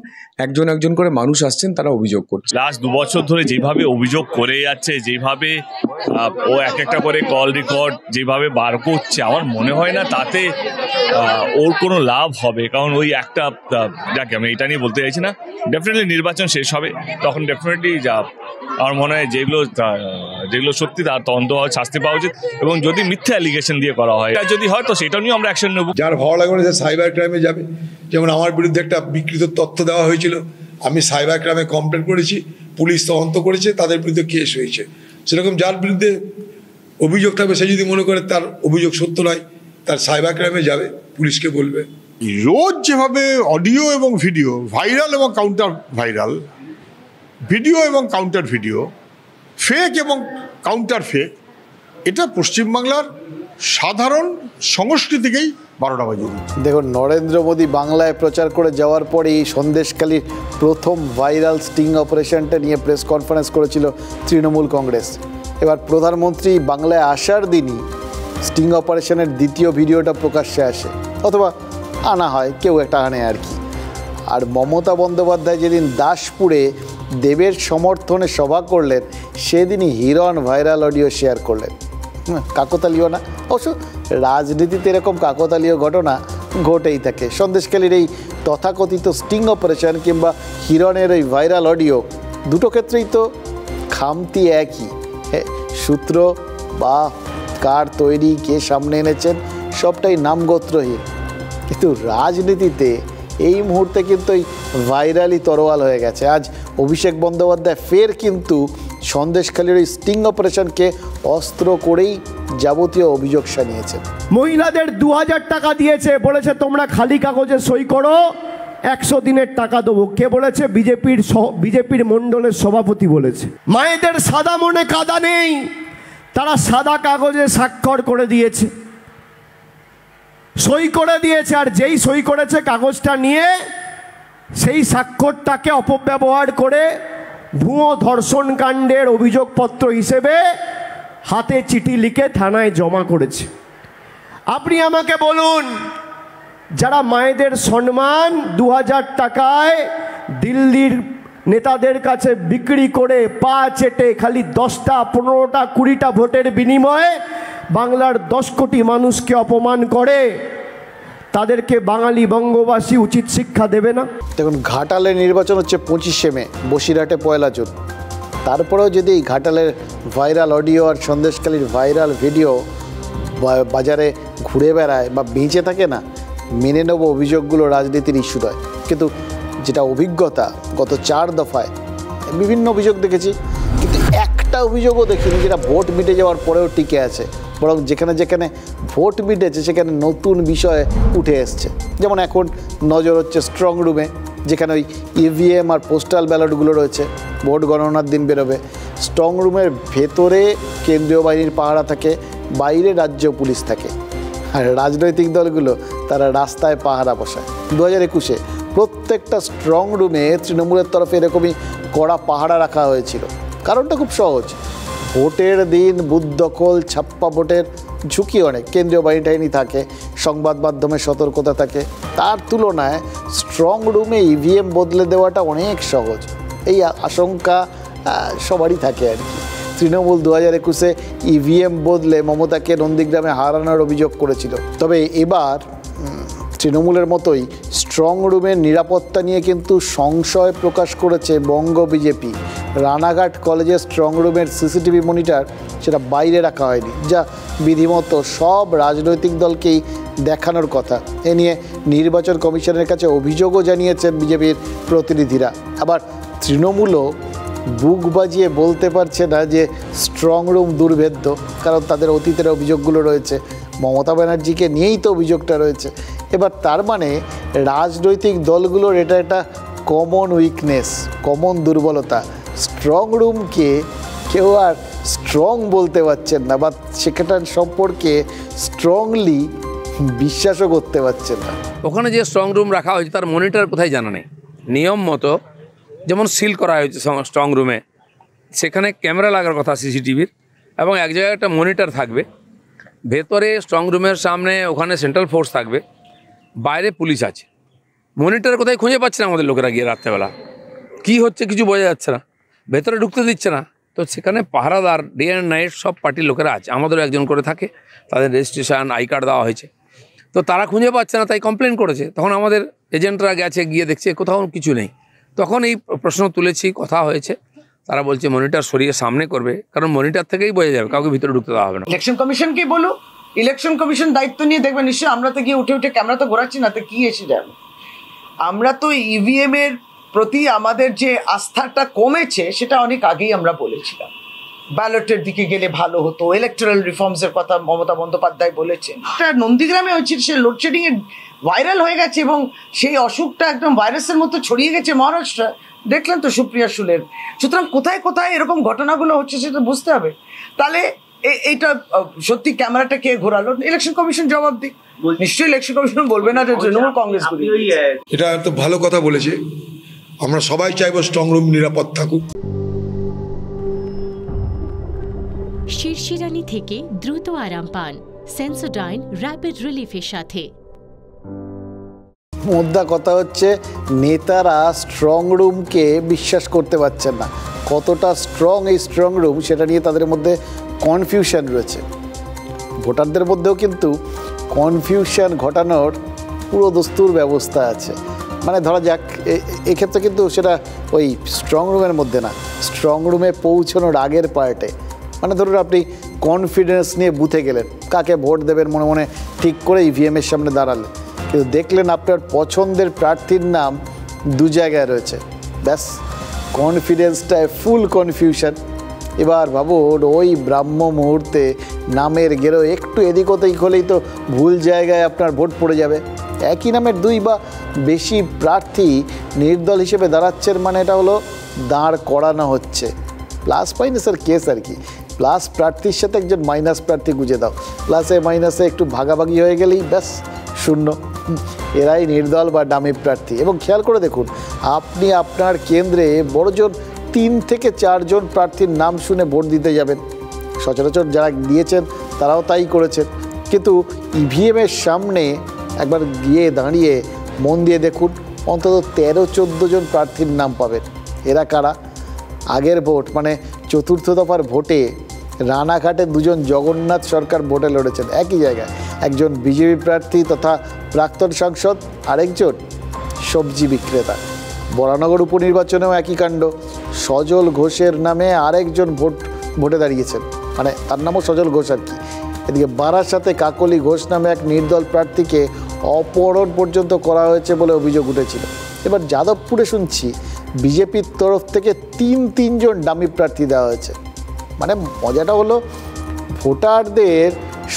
একজন একজন করে মানুষ আসছেন, তারা অভিযোগ করছে। লাস্ট 2 বছর ধরে যেভাবে অভিযোগ করে যাচ্ছে, যেভাবে ও এক একটা করে কল রেকর্ড যেভাবে বার করছে, আমার মনে হয় না তাতে ওর কোনো লাভ হবে। কারণ ওই একটা, যাকে আমি এটা নিয়ে বলতে চাইছি না, ডেফিনেটলি নির্বাচন শেষ হবে, তখন ডেফিনেটলি আমার মনে হয় যেগুলো সত্যি তার তদন্ত হওয়া, শাস্তি পাওয়া উচিত। এবং যদি মিথ্যা অ্যালিগেশন দিয়ে করা হয়, এটা যদি হয় তো সেটা নিয়েও আমরা অ্যাকশন নেব। যার ভালো লাগবে না সে সাইবার ক্রাইমে যাবে। যেমন আমার বিরুদ্ধে একটা বিকৃত তথ্য দেওয়া হয়েছিল, আমি সাইবার ক্রাইমে কমপ্লেন করেছি, পুলিশ তদন্ত করেছে, তাদের বিরুদ্ধে কেস হয়েছে। সেরকম যার বিরুদ্ধে অভিযোগ থাকবে, সে যদি মনে করে তার অভিযোগ সত্য নয়, তার সাইবার ক্রাইমে যাবে, পুলিশকে বলবে। রোজ যেভাবে অডিও এবং ভিডিও ভাইরাল এবং কাউন্টার ভাইরাল, ভিডিও এবং কাউন্টার ভিডিও, ফেক এবং কাউন্টার ফেক, এটা পশ্চিমবাংলার সাধারণ সংস্কৃতিকেই 12টা বাজিয়ে দিচ্ছে। দেখুন, নরেন্দ্র মোদী বাংলায় প্রচার করে যাওয়ার পরেই সন্দেশখালীর প্রথম ভাইরাল স্টিং অপারেশনটা নিয়ে প্রেস কনফারেন্স করেছিল তৃণমূল কংগ্রেস। এবার প্রধানমন্ত্রী বাংলায় আসার দিনই স্টিং অপারেশনের দ্বিতীয় ভিডিওটা প্রকাশ্যে আসে, অথবা আনা হয়, কেউ একটা আনে আর কি। আর মমতা বন্দ্যোপাধ্যায় যেদিন দাসপুরে দেবের সমর্থনে সভা করলেন, সেদিনই হিরণ ভাইরাল অডিও শেয়ার করলেন। কাকতালীয় না? অবশ্য রাজনীতিতে এরকম কাকতালীয় ঘটনা ঘটেই থাকে। সন্দেশখালীর এই তথাকথিত স্টিং অপারেশন কিংবা হিরণের এই ভাইরাল অডিও, দুটো ক্ষেত্রেই তো খামতি একই। সূত্র বা কার তৈরি, কে সামনে এনেছেন, সবটাই নামগোত্রহীন। কিন্তু রাজনীতিতে এই মুহূর্তে কিন্তু এই ভাইরালই তরোয়াল হয়ে গেছে। আজ অভিষেক বন্দ্যোপাধ্যায় ফের কিন্তু সন্দেশখালীর ওই স্টিং অপারেশনকে অস্ত্র করেই যাবতীয় অভিযোগ সানিয়েছেন। মহিলাদের 2000 টাকা দিয়েছে, বলেছে তোমরা খালি কাগজে সই করো, 100 দিনের টাকা দেবো। কে বলেছে? বিজেপির মণ্ডলের সভাপতি বলেছে। মায়েদের সাদা মনে কাদা নেই, তারা সাদা কাগজে স্বাক্ষর করে দিয়েছে, সই করে দিয়েছে। আর যেই সই করেছে কাগজটা নিয়ে সেই স্বাক্ষরটাকে অপব্যবহার করে ভুয়ো ধর্ষণ কাণ্ডের অভিযোগপত্র হিসেবে হাতে চিঠি লিখে থানায় জমা করেছে। আপনি আমাকে বলুন, যারা মায়েদের সম্মান 2000 টাকায় দিল্লির নেতাদের কাছে বিক্রি করে পা চেটে খালি 10টা 15টা 20টা ভোটের বিনিময়ে বাংলার 10 কোটি মানুষকে অপমান করে, তাদেরকে বাঙালি বঙ্গবাসী উচিত শিক্ষা দেবে না? দেখুন, ঘাটালে নির্বাচন হচ্ছে 25শে মে, বসিরহাটে 1 জুন। তারপরেও যদি এই ঘাটালের ভাইরাল অডিও আর সন্দেশখালীর ভাইরাল ভিডিও বাজারে ঘুরে বেড়ায় বা বেঁচে থাকে না, মেনে নেব অভিযোগগুলো রাজনীতির ইস্যু নয়। কিন্তু যেটা অভিজ্ঞতা, গত 4 দফায় বিভিন্ন অভিযোগ দেখেছি, কিন্তু একটা অভিযোগও দেখিনি যেটা ভোট মিটে যাওয়ার পরেও টিকে আছে। বরং যেখানে যেখানে ভোট মিটেছে সেখানে নতুন বিষয় উঠে এসছে। যেমন এখন নজর হচ্ছে স্ট্রং রুমে, যেখানে ওই ইভিএম আর পোস্টাল ব্যালটগুলো রয়েছে, ভোট গণনার দিন বেরোবে। স্ট্রং রুমের ভেতরে কেন্দ্রীয় বাহিনীর পাহারা থাকে, বাইরে রাজ্য পুলিশ থাকে। আর রাজনৈতিক দলগুলো তারা রাস্তায় পাহারা বসায়। 2021-এ প্রত্যেকটা স্ট্রং রুমে তৃণমূলের তরফে এরকমই কড়া পাহারা রাখা হয়েছিল। কারণটা খুব সহজ, ভোটের দিন বুথ দখল, ছাপ্পা ভোটের ঝুঁকি অনেক, কেন্দ্রীয় বাহিনী টাহিনী থাকে, সংবাদ মাধ্যমে সতর্কতা থাকে, তার তুলনায় স্ট্রং রুমে ইভিএম বদলে দেওয়াটা অনেক সহজ। এই আশঙ্কা সবারই থাকে আর কি। তৃণমূল 2021-এ ইভিএম বদলে মমতাকে নন্দীগ্রামে হারানোর অভিযোগ করেছিল। তবে এবার তৃণমূলের মতোই স্ট্রং রুমের নিরাপত্তা নিয়ে কিন্তু সংশয় প্রকাশ করেছে বঙ্গ বিজেপি। রানাঘাট কলেজের স্ট্রং রুমের সিসিটিভি মনিটর সেটা বাইরে রাখা হয়নি, যা বিধিমতো সব রাজনৈতিক দলকেই দেখানোর কথা। এ নিয়ে নির্বাচন কমিশনের কাছে অভিযোগও জানিয়েছেন বিজেপির প্রতিনিধিরা। আবার তৃণমূলও বুক বাজিয়ে বলতে পারছে না যে স্ট্রং রুম দুর্ভেদ্য, কারণ তাদের অতীতের অভিযোগগুলো রয়েছে, মমতা ব্যানার্জিকে নিয়েই তো অভিযোগটা রয়েছে। এবার তার মানে রাজনৈতিক দলগুলোর এটা একটা কমন উইকনেস, কমন দুর্বলতা। স্ট্রং রুমকে কেউ আর স্ট্রং বলতে পারছেন না, বা সেখানটার সম্পর্কে স্ট্রংলি বিশ্বাসও করতে পারছেন না। ওখানে যে স্ট্রং রুম রাখা হয়েছে তার মনিটর কোথায় জানা নেই। নিয়ম মতো যেমন সিল করা হয়েছে স্ট্রং রুমে, সেখানে ক্যামেরা লাগার কথা সিসিটিভির, এবং এক জায়গায় একটা মনিটর থাকবে। ভেতরে স্ট্রং রুমের সামনে ওখানে সেন্ট্রাল ফোর্স থাকবে, বাইরে পুলিশ আছে। মনিটর কোথায় খুঁজে পাচ্ছে না আমাদের লোকেরা গিয়ে রাত্রেবেলা, কী হচ্ছে কিছু বোঝা যাচ্ছে না, ভেতরে ঢুকতে দিচ্ছে না। তো সেখানে পাহারাদার ডে অ্যান্ড নাইট সব পার্টির লোকেরা আছে, আমাদেরও একজন করে থাকে, তাদের রেজিস্ট্রেশন আই কার্ড দেওয়া হয়েছে। তো তারা খুঁজে পাচ্ছে না, তাই কমপ্লেন করেছে। তখন আমাদের এজেন্টরা গেছে, গিয়ে দেখছে কোথাও কিছু নেই। তখন এই প্রশ্ন তুলেছি, কথা হয়েছে, তারা বলছে মনিটর সরিয়ে সামনে করবে, কারণ মনিটর থেকেই বোঝা যাবে, কাউকে ভিতরে ঢুকতে দেওয়া হবে না। ইলেকশন কমিশনকেই বলো, ইলেকশন কমিশন দায়িত্ব নিয়ে দেখবে নিশ্চয়ই। আমরা তো গিয়ে উঠে ক্যামেরা তো ঘোরাচ্ছি না, তো কি এসে যাবে। আমরা তো ইভিএম এর প্রতি আমাদের যে আস্থাটা কমেছে সেটা অনেক আগেই আমরা বলেছিলাম। ব্যালটের দিকে গেলে ভালো হতো, ইলেকট্রাল রিফর্মসের কথা মমতা বন্দ্যোপাধ্যায় বলেছেন। এটা নন্দীগ্রামে হয়েছে, সে লোডশেডিং এ ভাইরাল হয়ে গেছে এবং সেই অসুখটা একদম ভাইরাসের মতো ছড়িয়ে গেছে মহারাষ্ট্র। দেখলেন তো সুপ্রিয়া সুলের। সুতরাং কোথায় কোথায় এরকম ঘটনাগুলো হচ্ছে সেটা বুঝতে হবে। তাহলে এইটা সত্যি ক্যামেরাটা কে ঘোরালো? ইলেকশন কমিশন জবাব দিক। নিশ্চয়ই ইলেকশন কমিশন বলবে না যে তৃণমূল কংগ্রেস। এটা তো ভালো কথা বলেছে। আমরা সবাই চাইবো স্ট্রং রুম নিরাপদ থাকুক। শিরশিরানি থেকে দ্রুত আরাম পান সেন্সোডাইন র্যাপিড রিলিফের সাথে। মোদ্দা কথা হচ্ছে নেতারা স্ট্রং রুমকে বিশ্বাস করতে পারছেন না। কতটা স্ট্রং এই স্ট্রং রুম সেটা নিয়ে তাদের মধ্যে কনফিউশন রয়েছে। ভোটারদের মধ্যেও কিন্তু কনফিউশন ঘটানোর পুরো দস্তুর ব্যবস্থা আছে। মানে ধরা যাক এক্ষেত্রে কিন্তু সেটা ওই স্ট্রং রুমের মধ্যে না, স্ট্রং রুমে পৌঁছানোর আগের পার্টে। মানে ধরুন আপনি কনফিডেন্স নিয়ে বুথে গেলেন, কাকে ভোট দেবেন মনে মনে ঠিক করে ইভিএমের সামনে দাঁড়ালেন, কিন্তু দেখলেন আপনার পছন্দের প্রার্থীর নাম দু জায়গায় রয়েছে, ব্যাস কনফিডেন্সটায় ফুল কনফিউশন। এবার ভাবুন ওই ব্রাহ্ম মুহূর্তে নামের গেরো একটু এদিক ওদিক হলেই তো ভুল জায়গায় আপনার ভোট পড়ে যাবে। একই নামের দুই বা বেশি প্রার্থী নির্দল হিসেবে দাঁড়াচ্ছেন, মানে এটা হলো দাঁড় করানো হচ্ছে। প্লাস মাইনাসের কেস আর কি। প্লাস প্রার্থীর সাথে একজন মাইনাস প্রার্থী গুঁজে দাও, প্লাসে মাইনাসে একটু ভাগাভাগি হয়ে গেলেই ব্যাস শূন্য। এরাই নির্দল বা ডামি প্রার্থী। এবং খেয়াল করে দেখুন, আপনি আপনার কেন্দ্রে বড়জোর 3 থেকে 4 জন প্রার্থীর নাম শুনে ভোট দিতে যাবেন। সচরাচর যারা দিয়েছেন তারাও তাই করেছেন। কিন্তু ইভিএমের সামনে একবার গিয়ে দাঁড়িয়ে মন দিয়ে দেখুন, অন্তত 13-14 জন প্রার্থীর নাম পাবেন। এরা কারা? আগের ভোট মানে চতুর্থ দফার ভোটে রানাঘাটে 2 জন জগন্নাথ সরকার ভোটে লড়েছেন একই জায়গায়। একজন বিজেপি প্রার্থী তথা প্রাক্তন সাংসদ, আরেকজন সবজি বিক্রেতা। বরানগর উপনির্বাচনেও একই কাণ্ড। সজল ঘোষের নামে আরেকজন ভোটে দাঁড়িয়েছেন, মানে তার নামও সজল ঘোষ আর কি। এদিকে বারাসাতে কাকলি ঘোষ নামে এক নির্দল প্রার্থীকে অপহরণ পর্যন্ত করা হয়েছে বলে অভিযোগ উঠেছিল। এবার যাদবপুরে শুনছি বিজেপির তরফ থেকে 3 জন ডামি প্রার্থী দেওয়া হয়েছে। মানে মজাটা হলো, ভোটারদের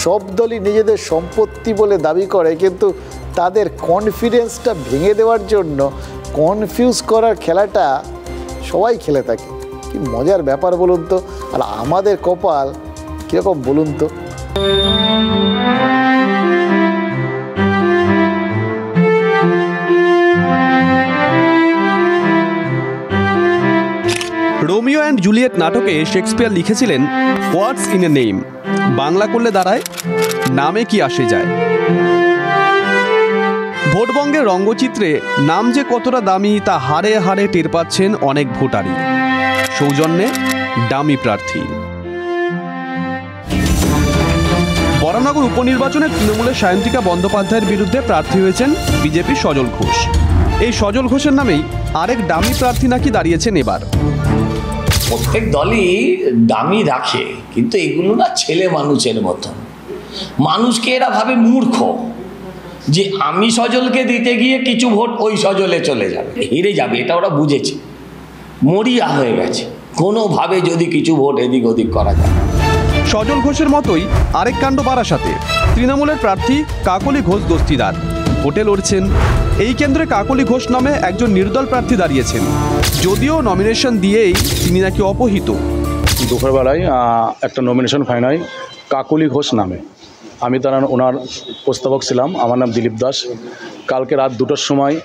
সব দলই নিজেদের সম্পত্তি বলে দাবি করে, কিন্তু তাদের কনফিডেন্সটা ভেঙে দেওয়ার জন্য কনফিউজ করার খেলাটা সবাই খেলে থাকে। কি মজার ব্যাপার বলুন তো। আর আমাদের কপাল কীরকম বলুন তো। রোমিও অ্যান্ড জুলিয়েট নাটকে শেক্সপিয়ার লিখেছিলেন হোয়াটস ইন এ নেম, বাংলা করলে দাঁড়ায় নামে কি আসে যায়। ভোটবঙ্গের রঙ্গচিত্রে নাম যে কতটা দামি তা হাড়ে হাড়ে টের পাচ্ছেন অনেক ভোটারই। সৌজন্যে ডামি প্রার্থী। বরানগর উপনির্বাচনে তৃণমূলের সায়ন্তিকা বন্দ্যোপাধ্যায়ের বিরুদ্ধে প্রার্থী হয়েছেন বিজেপির সজল ঘোষ। এই সজল ঘোষের নামেই আরেক ডামি প্রার্থী নাকি দাঁড়িয়েছেন এবার। প্রত্যেক দলই দামি রাখে, কিন্তু এগুলো না ছেলে মানুষের মতন। মানুষকে এরা ভাবে মূর্খ, যে আমি সজলকে দিতে গিয়ে কিছু ভোট ওই সজলে চলে যাবে, হেরে যাবে, এটা ওরা বুঝেছে, মরিয়া হয়ে গেছে। কোনোভাবে যদি কিছু ভোট এদিক ওদিক করা যায়। সজল ঘোষের মতোই আরেক কাণ্ড বারাসাতে। তৃণমূলের প্রার্থী কাকলি ঘোষ দস্তিদার ভোটে লড়ছেন। এই কেন্দ্রে কাকলি ঘোষ নামে একজন নির্দল প্রার্থী দাঁড়িয়েছেন, যদিও নমিনেশন দিয়েই তিনি নাকি অপহৃত। দুপুরবেলায় একটা নমিনেশন ফাইনাল কাকলি ঘোষ নামে, আমি ওনার প্রস্তাবক ছিলাম। আমার নাম দিলীপ দাস। কালকে রাত 2টোর সময়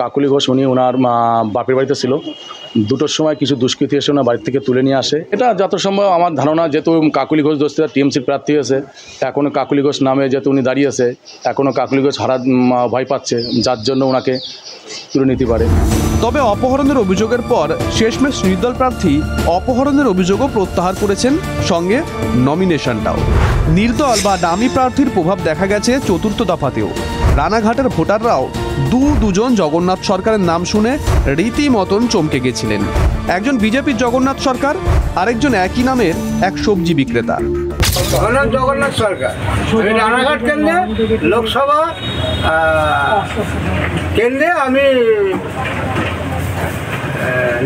কাকলি ঘোষ উনি ওনার বাপের বাড়িতে ছিল। 2টোর সময় কিছু দুষ্কৃতী এসে ওনার বাড়ি থেকে তুলে নিয়ে আসে। এটা যত সম্ভব আমার ধারণা, যেহেতু কাকলি ঘোষ দস্তিদার টিএমসির প্রার্থী হয়েছে, এখনও কাকলি ঘোষ নামে যেহেতু উনি দাঁড়িয়েছে, এখনও কাকলি ঘোষ ভয় পাচ্ছে, যার জন্য ওনাকে তুলে নিতে পারে। তবে অপহরণের অভিযোগের পর শেষমেশ নির্দল প্রার্থী অপহরণের অভিযোগও প্রত্যাহার করেছেন, সঙ্গে নমিনেশনটাও। নির্দল বা ডামি প্রার্থীর প্রভাব দেখা গেছে চতুর্থ দফাতেও। রানাঘাটের ভোটাররাও দুজন জগন্নাথ সরকারের নাম শুনে রীতিমতন চমকে গেছিলেন। একজন বিজেপির জগন্নাথ সরকার, আরেকজন একই নামের এক সবজি বিক্রেতা। জগন্নাথ সরকার, আমি রানাঘাট কেন্দ্রে লোকসভা কেন্দ্রে আমি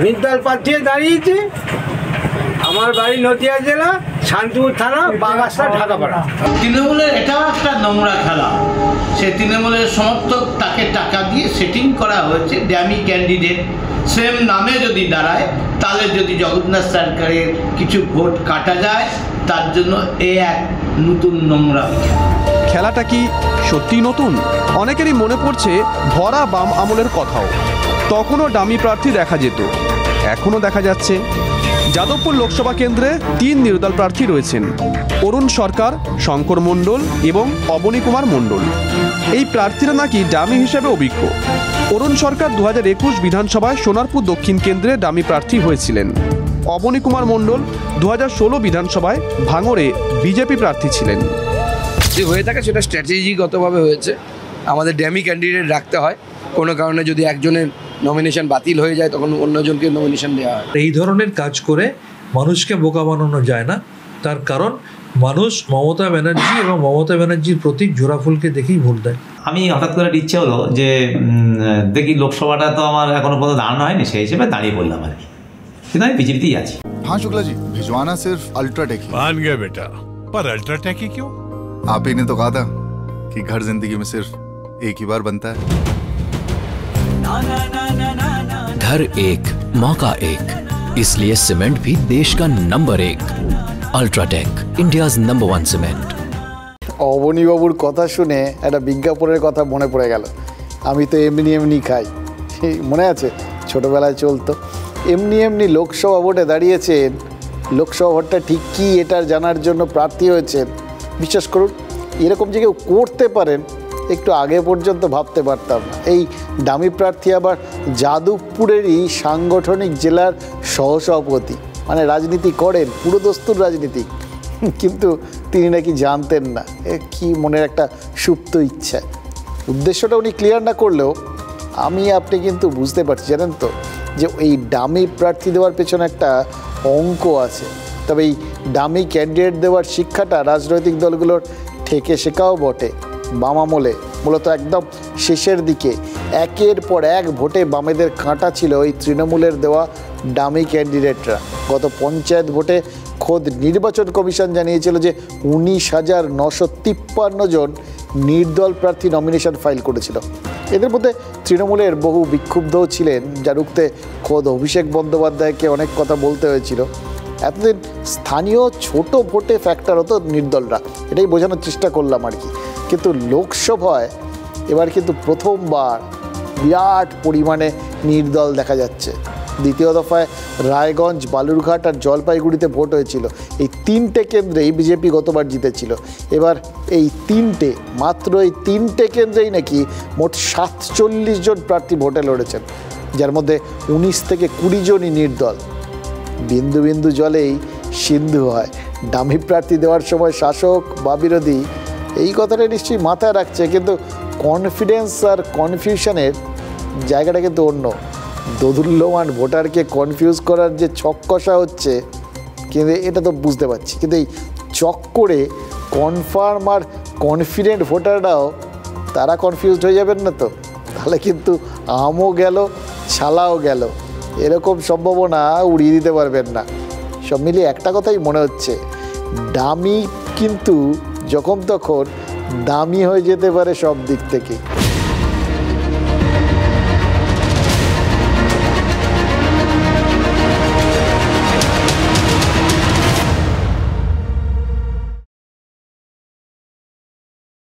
নির্দল প্রার্থী দাঁড়িয়েছি। আমার বাড়ি নদিয়া জেলা, শান্তিপুর থানা, বাগাসা, ঢাকাপাড়া। তৃণমূলের এটাও একটা নোংরা খেলা। সে তৃণমূলের সমর্থক, তাকে টাকা দিয়ে সেটিং করা হয়েছে ড্যামি ক্যান্ডিডেট সেম নামে যদি দাঁড়ায়, তাহলে যদি জগন্নাথ সরকারের কিছু ভোট কাটা যায়, তার জন্য এক নতুন নোংরা খেলাটা কি সত্যি নতুন? অনেকেরই মনে পড়ছে ভরা বাম আমলের কথাও। তখনও ডামি প্রার্থী দেখা যেত, এখনও দেখা যাচ্ছে। যাদবপুর লোকসভা কেন্দ্রে 3 নির্দল প্রার্থী রয়েছেন, অরুণ সরকার, শঙ্কর মণ্ডল এবং অবনী কুমার মণ্ডল। এই প্রার্থীরা নাকি ডামি হিসেবে অভিজ্ঞ। অরুণ সরকার 2021 বিধানসভায় সোনারপুর দক্ষিণ কেন্দ্রে ডামি প্রার্থী হয়েছিলেন। অবনী কুমার মণ্ডল 2016 বিধানসভায় ভাঙড়ে বিজেপি প্রার্থী ছিলেন। যে হয়ে থাকে সেটা স্ট্র্যাটেজিগতভাবে হয়েছে। আমাদের ড্যামি ক্যান্ডিডেট রাখতে হয়, কোনো কারণে যদি একজনের নমিনেশন বাতিল হয়ে যায় তখন অন্যজনকে নমিনেশন দেওয়া হয়। এই ধরনের কাজ করে মানুষকে বোকা বানানো যায় না, তার কারণ মানুষ মমতা ব্যানার্জি এবং মমতা ব্যানার্জির প্রতীক জোড়াফুলকে দেখেই ভোট দেয়। আমি হঠাৎ করে ইচ্ছে হলো যে দেখি লোকসভাটা তো আমার এখনো পর্যন্ত দাঁড়ানো হয়নি, সেই হিসেবে দাঁড়িয়ে পড়লাম আর কি। কিন্তু আমি বিজেপিতেই আছি। हाँ शुक्ला जी, भिजवाना सिर्फ अल्ट्राटेक ही। मान गया बेटा, पर अल्ट्राटेक ही क्यों? आप ही ने तो कहा था कि घर जिंदगी में सिर्फ एक ही बार बनता है। घर एक मौका एक, इसलिए सीमेंट भी देश का number 1 UltraTech, India's number 1 cement. অবনীবাবুর কথা শুনে একটা বিজ্ঞাপনের কথা মনে পড়ে গেল। আমি তো এমনি এমনি খাই, মনে আছে ছোটোবেলায় চলতো। এমনি এমনি লোকসভা ভোটে দাঁড়িয়েছেন, লোকসভা ভোটটা ঠিক কী এটার জানার জন্য প্রার্থী হয়েছেন। বিশ্বাস করুন, এরকম যে কেউ করতে পারেন একটু আগে পর্যন্ত ভাবতে পারতাম না। এই ডামি প্রার্থী আবার যাদবপুরেরই সাংগঠনিক জেলার সহসভাপতি, মানে রাজনীতি করেন, পুরোদস্তুর রাজনীতি, কিন্তু তিনি নাকি জানতেন না। কি মনের একটা সুপ্ত ইচ্ছা। উদ্দেশ্যটা উনি ক্লিয়ার না করলেও আমি আপনি কিন্তু বুঝতে পারছি, জানেন তো, যে এই ডামি প্রার্থী দেওয়ার পেছনে একটা অঙ্ক আছে। তবে এই ডামি ক্যান্ডিডেট দেওয়ার শিক্ষাটা রাজনৈতিক দলগুলোর থেকে শেখাও বটে। বাম আমলে মূলত একদম শেষের দিকে একের পর এক ভোটে বামেদের কাঁটা ছিল ওই তৃণমূলের দেওয়া ডামি ক্যান্ডিডেটরা। গত পঞ্চায়েত ভোটে খোদ নির্বাচন কমিশন জানিয়েছিল যে 19,953 জন নির্দল প্রার্থী নমিনেশন ফাইল করেছিল। এদের মধ্যে তৃণমূলের বহু বিক্ষুব্ধও ছিলেন, যা রুখতে খোদ অভিষেক বন্দ্যোপাধ্যায়কে অনেক কথা বলতে হয়েছিল। এতদিন স্থানীয় ছোট ভোটে ফ্যাক্টর হতো নির্দলরা, এটাই বোঝানোর চেষ্টা করলাম আর কি। কিন্তু লোকসভায় এবার কিন্তু প্রথমবার বিরাট পরিমাণে নির্দল দেখা যাচ্ছে। দ্বিতীয় দফায় রায়গঞ্জ, বালুরঘাট আর জলপাইগুড়িতে ভোট হয়েছিল। এই 3টে কেন্দ্রেই বিজেপি গতবার জিতেছিল। এবার এই মাত্র এই 3টে কেন্দ্রেই নাকি মোট 47 জন প্রার্থী ভোটে লড়েছেন, যার মধ্যে 19 থেকে 20 জনই নির্দল। বিন্দু বিন্দু জলেই সিন্ধু হয়। ডামি প্রার্থী দেওয়ার সময় শাসক বা বিরোধী এই কথাটা নিশ্চয়ই মাথায় রাখছে, কিন্তু কনফিডেন্স আর কনফিউশনের জায়গাটা কিন্তু অন্য। দোদুল্যমান ভোটারকে কনফিউজ করার যে ছক কষা হচ্ছে, কিন্তু এটা তো বুঝতে পারছি, কিন্তু এই চক করে কনফার্ম আর কনফিডেন্ট ভোটাররাও তারা কনফিউজড হয়ে যাবেন না তো? তাহলে কিন্তু আমও গেল, ছালাও গেল, এরকম সম্ভাবনা উড়িয়ে দিতে পারবেন না। সব মিলিয়ে একটা কথাই মনে হচ্ছে, দামি কিন্তু যখন তখন দামি হয়ে যেতে পারে সব দিক থেকে।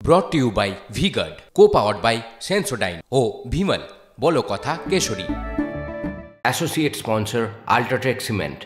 Brought to you by V-Guard, co-powered by Sensodyne O Bhimal, বলো কথা Keshari. Associate sponsor Ultratech Cement.